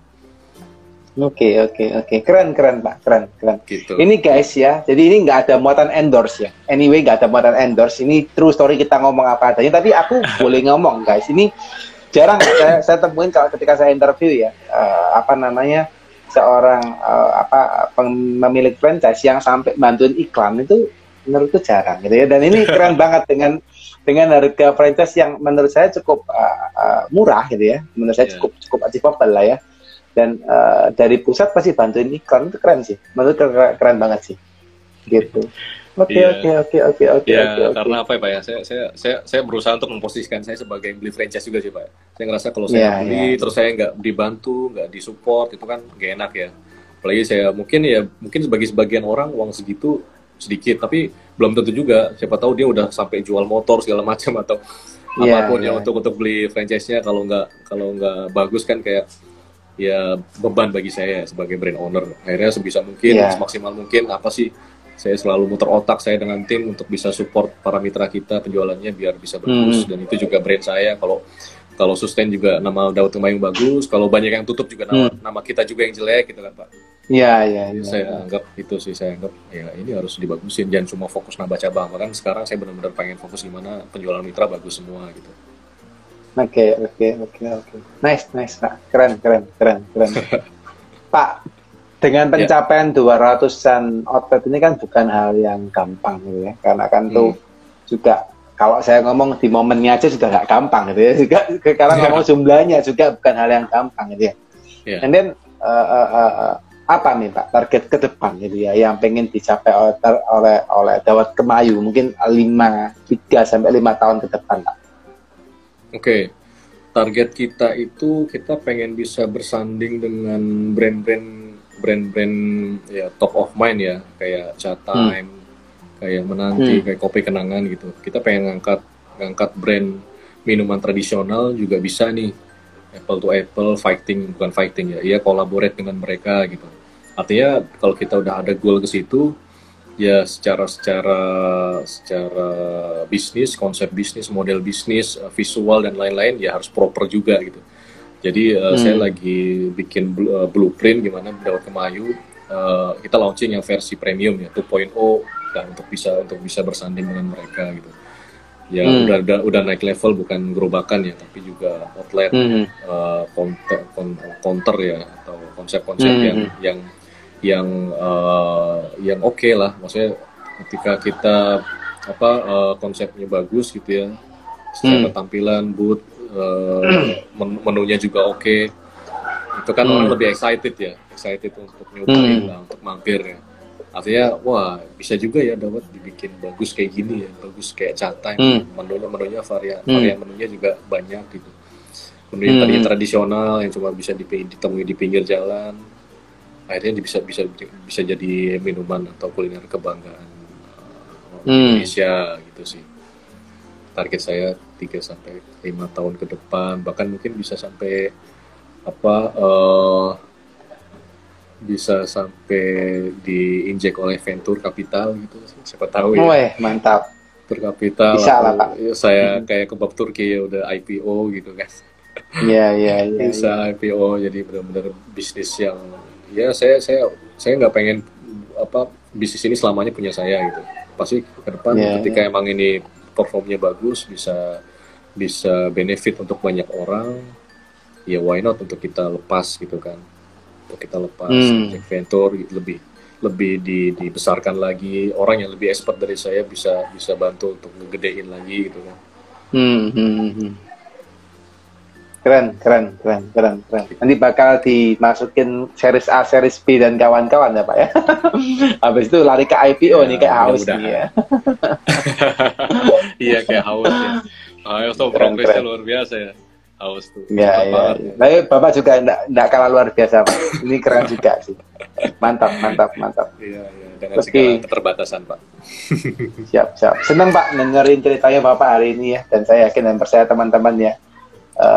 Oke, oke, oke. Keren, keren, Pak. Keren, keren. gitu. Ini guys ya, jadi ini nggak ada muatan endorse ya. Anyway, nggak ada muatan endorse. Ini true story kita ngomong apa adanya. Tapi aku boleh ngomong guys. Ini jarang saya temuin kalau ketika saya interview ya, apa namanya, seorang pemilik franchise yang sampai bantuin iklan itu menurutku jarang gitu ya. Dan ini keren banget dengan harga franchise yang menurut saya cukup murah gitu ya. Menurut saya Ya, cukup achievable lah ya. Dan dari pusat pasti bantuin iklan itu keren sih, menurut keren banget sih, gitu. Oke, iya. oke, oke, oke, oke, Ya, oke, oke. karena apa ya Pak ya? Saya berusaha untuk memposisikan saya sebagai yang beli franchise juga sih Pak. Saya ngerasa kalau saya Ya, ya, beli terus saya nggak dibantu, nggak disupport itu kan nggak enak ya. Apalagi saya mungkin sebagai sebagian orang uang segitu sedikit, tapi belum tentu juga. Siapa tahu dia udah sampai jual motor segala macam atau ya, apapun ya ya. untuk beli franchise-nya kalau nggak bagus kan kayak ya beban bagi saya sebagai brand owner. Akhirnya sebisa mungkin, Ya. semaksimal mungkin apa sih saya selalu muter otak saya dengan tim untuk bisa support para mitra kita penjualannya biar bisa bagus Hmm. dan itu juga brand saya kalau kalau sustain juga nama Daud Tumayung bagus, kalau banyak yang tutup juga nama kita juga yang jelek gitu kan Pak. Ya, ya, Jadi ya, saya ya. anggap itu sih saya anggap ya ini harus dibagusin jangan cuma fokus nambah cabang. Bahkan sekarang saya benar-benar pengen fokus gimana penjualan mitra bagus semua gitu. Oke, oke, oke, oke. Nice, nice, Pak. Keren, keren, keren, keren. Pak, dengan Ya. pencapaian 200-an outlet ini kan bukan hal yang gampang gitu ya, karena kan tuh juga kalau saya ngomong di momennya aja sudah nggak gampang gitu ya, juga sekarang ngomong jumlahnya juga bukan hal yang gampang gitu ya. Ya. And then apa nih Pak target ke depan gitu ya yang pengen dicapai oleh Dawet Kemayu mungkin 3 sampai 5 tahun ke depan Pak. Oke, target kita itu kita pengen bisa bersanding dengan brand-brand ya top of mind ya, kayak Chatime, kayak Menanti, kayak Kopi Kenangan gitu. Kita pengen ngangkat brand minuman tradisional juga bisa nih. Apple to Apple bukan fighting ya, iya collaborate dengan mereka gitu. Artinya kalau kita udah ada goal ke situ, ya secara bisnis, konsep bisnis, model bisnis, visual dan lain-lain ya harus proper juga gitu. Jadi saya lagi bikin blueprint gimana Dawet Kemayu kita launching yang versi premium ya 2.0 dan untuk bisa bersanding dengan mereka gitu. Ya udah naik level bukan gerobakan ya tapi juga outlet counter ya atau konsep-konsep yang oke lah, maksudnya ketika kita konsepnya bagus gitu ya secara tampilan booth menunya juga oke, itu kan orang lebih excited untuk nyobain lah, untuk mampir ya. Artinya wah bisa juga ya dapat dibikin bagus kayak gini ya, bagus kayak Chatime, menunya varian menunya juga banyak gitu. Menu tadi tradisional yang cuma bisa ditemui di pinggir jalan, akhirnya bisa jadi minuman atau kuliner kebanggaan Indonesia gitu sih. Target saya 3 sampai 5 tahun ke depan, bahkan mungkin bisa sampai apa bisa sampai diinjek oleh venture capital gitu, siapa tahu ya. Weh, mantap. Venture capital Bisa lah, atau Pak. ya, saya kayak ke Bob Turki ya udah IPO gitu kan. Iya, iya, iya. Bisa IPO jadi benar-benar bisnis yang ya saya nggak pengen apa bisnis ini selamanya punya saya gitu. Pasti ke depan Iya, ketika iya. emang ini performnya bagus, bisa bisa benefit untuk banyak orang, ya why not untuk kita lepas gitu kan, untuk kita lepas Jack Venture gitu, lebih lebih dibesarkan lagi, orang yang lebih expert dari saya bisa bisa bantu untuk ngegedein lagi gitu kan. Hmm, hmm, hmm. Keren, keren, keren, keren, keren. Nanti bakal dimasukin series A, series B dan kawan-kawan ya Pak ya. Habis itu lari ke IPO Ya nih kayak haus nih ya. Iya kayak haus ya. Haus tuh Keren, progresnya keren. luar biasa ya. Haus tuh Ya, cepat ya, banget ya. ya. Tapi Bapak juga enggak kalah luar biasa Pak. Ini keren juga sih. Mantap, mantap, mantap. Iya, iya, dengan segala Oke, keterbatasan Pak. siap, siap. Senang Pak dengerin ceritanya Bapak hari ini ya. Dan saya yakin dan percaya teman-teman ya.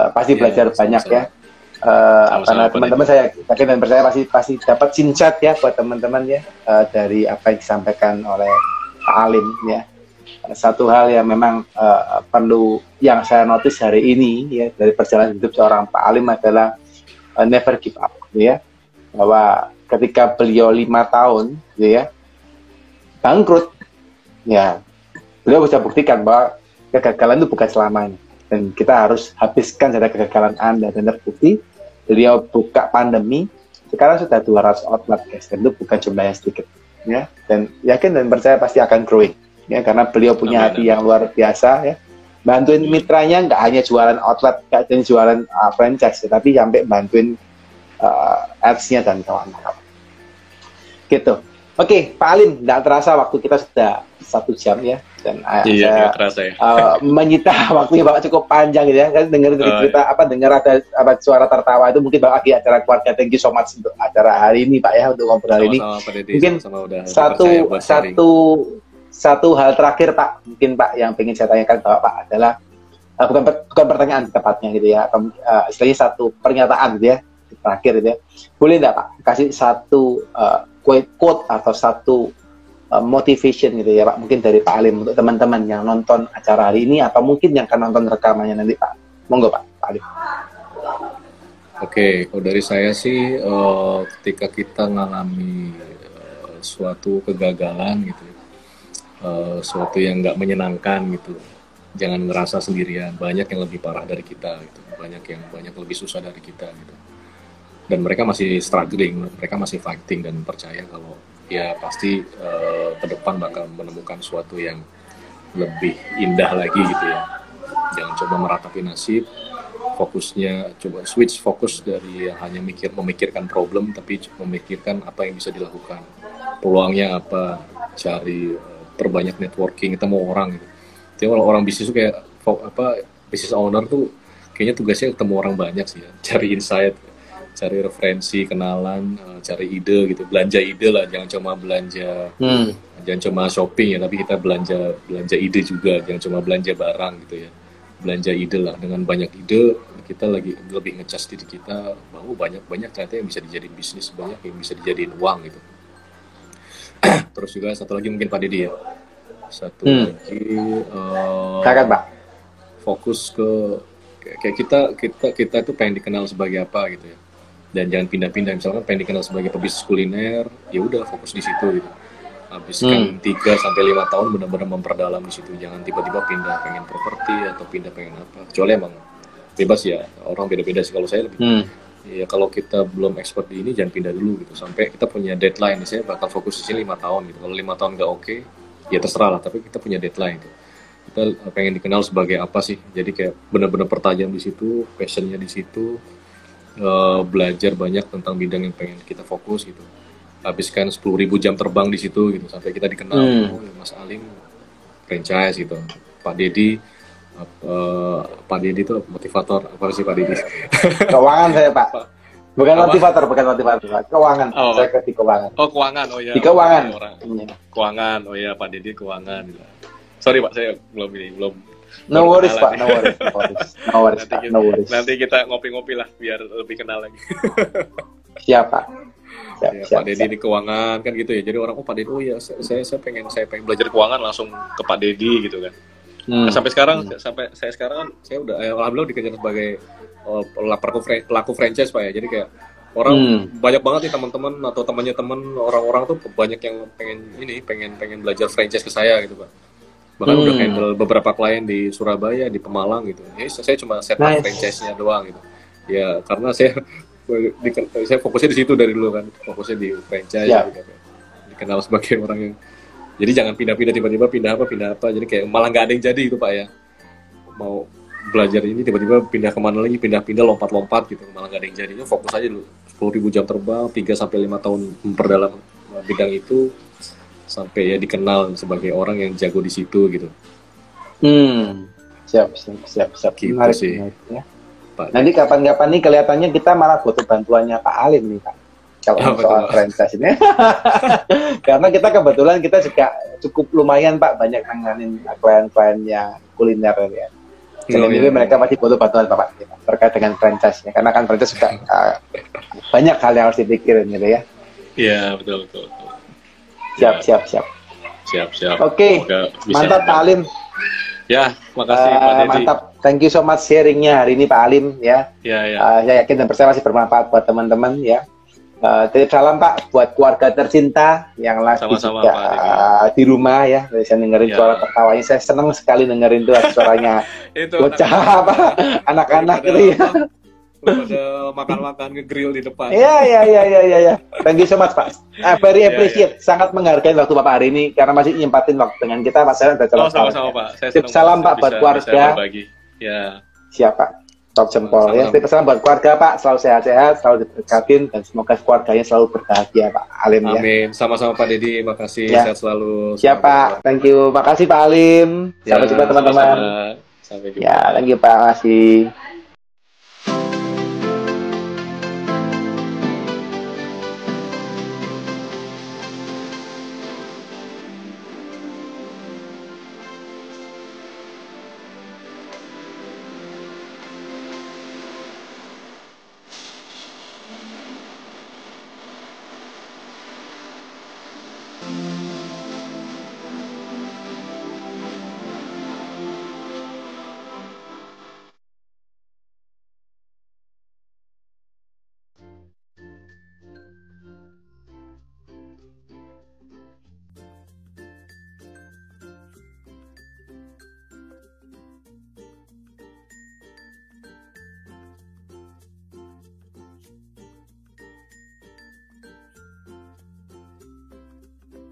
Pasti Iya, belajar banyak ya. sama-sama. Sama-sama Karena Pak teman-teman Deddy. saya yakin dan percaya pasti pasti dapat insight ya buat teman-teman ya dari apa yang disampaikan oleh Pak Alim ya. Satu hal yang memang perlu yang saya notice hari ini ya dari perjalanan hidup seorang Pak Alim adalah never give up gitu ya. Bahwa ketika beliau 5 tahun gitu ya bangkrut ya beliau bisa buktikan bahwa kegagalan itu bukan selamanya. Dan kita harus habiskan dari kegagalan Anda. Dan terbukti, beliau buka pandemi, sekarang sudah 200 outlet, guys. Dan itu bukan jumlah yang sedikit. Ya. Dan yakin dan percaya pasti akan growing. Ya, karena beliau punya Amin, hati amin. yang luar biasa. Ya. Bantuin mitranya nggak hanya jualan outlet, nggak hanya jualan franchise, tapi sampai bantuin ads-nya dan kawan-kawan. Gitu. Oke, Pak Alim, nggak terasa waktu kita sudah 1 jam ya. Dan Iya, saya nggak terasa ya. menyita waktunya Bapak cukup panjang gitu ya. Kan dengar dari cerita dengar ada suara tertawa itu mungkin Bapak di acara keluarga. Thank you so much untuk acara hari ini Pak ya, untuk ngobrol hari ini. Sama-sama Pak Deddy, Mungkin sama-sama udah satu dipercaya buat sharing. satu satu hal terakhir Pak, mungkin Pak yang pengen saya tanyakan Bapak adalah bukan pertanyaan tepatnya gitu ya, atau istilahnya satu pernyataan gitu ya terakhir gitu ya. Boleh nggak Pak kasih satu quote atau satu motivation gitu ya Pak, mungkin dari Pak Alim untuk teman-teman yang nonton acara hari ini atau mungkin yang akan nonton rekamannya nanti Pak. Monggo Pak Alim. Oke, kalau dari saya sih ketika kita mengalami suatu kegagalan gitu, suatu yang nggak menyenangkan gitu, jangan ngerasa sendirian. Banyak yang lebih parah dari kita gitu, banyak lebih susah dari kita gitu. Dan mereka masih struggling, mereka masih fighting, dan percaya kalau ya pasti ke depan bakal menemukan sesuatu yang lebih indah lagi gitu ya. Jangan coba meratapi nasib, fokusnya coba switch fokus dari hanya memikirkan problem, tapi memikirkan apa yang bisa dilakukan, peluangnya apa, cari perbanyak networking, ketemu orang gitu. Jadi kalau orang bisnis tuh kayak bisnis owner tuh kayaknya tugasnya ketemu orang banyak sih ya, cari insight, cari referensi, kenalan, cari ide gitu, belanja ide lah, jangan cuma belanja, jangan cuma shopping ya, tapi kita belanja ide juga, jangan cuma belanja barang gitu ya, belanja ide lah. Dengan banyak ide kita lagi lebih ngecas diri kita bahwa banyak ternyata yang bisa dijadiin bisnis, banyak yang bisa dijadiin uang gitu. Terus juga satu lagi mungkin Pak Deddy ya, satu lagi Silakan Pak. fokus ke kayak kita tuh pengen dikenal sebagai apa gitu ya. Dan jangan pindah-pindah, misalkan pengen dikenal sebagai pebisnis kuliner, ya udah fokus di situ gitu. Habiskan 3 sampai 5 tahun benar-benar memperdalam di situ. Jangan tiba-tiba pindah pengen properti atau pindah pengen apa. Kecuali emang bebas ya, orang beda-beda sih. Kalau saya lebih ya kalau kita belum expert di ini jangan pindah dulu gitu. Sampai kita punya deadline, saya bakal fokus di sini 5 tahun gitu. Kalau 5 tahun nggak oke, ya terserah lah, tapi kita punya deadline gitu. Kita pengen dikenal sebagai apa sih. Jadi kayak benar-benar pertajam di situ, passionnya di situ. Belajar banyak tentang bidang yang pengen kita fokus gitu, habiskan 10.000 jam terbang di situ gitu sampai kita dikenal. Oh ya Mas Alim franchise gitu, Pak Deddy itu motivator apa sih Pak Deddy? Keuangan saya Pak. Bukan Apa? motivator, bukan motivator. Keuangan. Oh. Saya ke di keuangan. Oh, keuangan. Oh ya. Di keuangan. Orang. Iya. Keuangan. Oh ya, Pak Dedi keuangan. Sorry Pak, saya belum No baru worries, kenalan Pak. ya. No worries. No worries. No worries, Pak. No worries. Nanti kita ngopi-ngopi lah biar lebih kenal lagi. Siap, Pak. Siap, Ya, siap, Pak Dedi siap. di keuangan kan gitu ya. Jadi orang, oh Pak Dedi, oh ya saya pengen belajar keuangan, langsung ke Pak Dedi gitu kan. Nah, sampai sekarang saya sekarang kan saya udah alhamdulillah dikejar sebagai pelaku franchise Pak ya. Jadi kayak orang banyak banget nih teman-teman atau temannya teman orang-orang tuh banyak yang pengen belajar franchise ke saya gitu Pak. Bahkan udah handle beberapa klien di Surabaya, di Pemalang gitu. Jadi saya cuma set up franchise-nya doang gitu. Ya karena saya fokusnya di situ dari dulu kan, fokusnya di franchise gitu. Dikenal sebagai orang yang jadi jangan pindah-pindah tiba-tiba pindah apa. Jadi kayak malah nggak ada yang jadi gitu Pak ya. Mau belajar ini tiba-tiba pindah kemana lagi, pindah-pindah lompat-lompat gitu, malah nggak ada yang jadinya. Fokus aja dulu 10.000 jam terbang, 3-5 tahun memperdalam bidang itu sampai ya dikenal sebagai orang yang jago di situ gitu. Siap. Gitu Menarik, sih. menarik, ya. Pak. Nanti kapan-kapan nih kelihatannya kita malah butuh bantuannya Pak Alim nih Pak. Kalau soal franchise ini. Karena kita kebetulan kita juga cukup lumayan Pak, banyak nanganin klien-klien yang kuliner ya. Jadi mereka masih butuh bantuan Bapak terkait dengan franchise-nya. Karena kan franchise juga banyak hal yang harus dipikirin gitu ya. Iya, betul. Siap. Oke, mantap Pak Alim. Ya, makasih Pak Dedi. Mantap, thank you so much sharingnya hari ini Pak Alim ya. Ya. Saya yakin dan percaya masih bermanfaat buat teman-teman ya. Titip salam Pak buat keluarga tercinta yang lagi Sama-sama, juga Pak, di rumah ya. Saya dengerin suara tertawanya, saya senang sekali dengerin tuh suaranya bocah apa anak-anak gitu ya. Pada makan-makan nge-grill di depan. Iya. Thank you so much Pak. Very appreciate, sangat menghargai waktu Bapak hari ini karena masih nyempatin waktu dengan kita. Pak saya udah jelas. Sama-sama Pak. Titip salam Pak buat keluarga. Ya. Siap Pak. Top jempol ya. Titip salam buat keluarga Pak, selalu sehat-sehat, selalu diberkatin dan semoga keluarganya selalu berbahagia Pak Alim ya. Amin. Sama-sama Pak Dedi, makasih sehat selalu. Siap Pak. Thank you. Makasih Pak Alim. Sampai jumpa teman-teman. Sampai jumpa. Ya, thank you Pak. Makasih.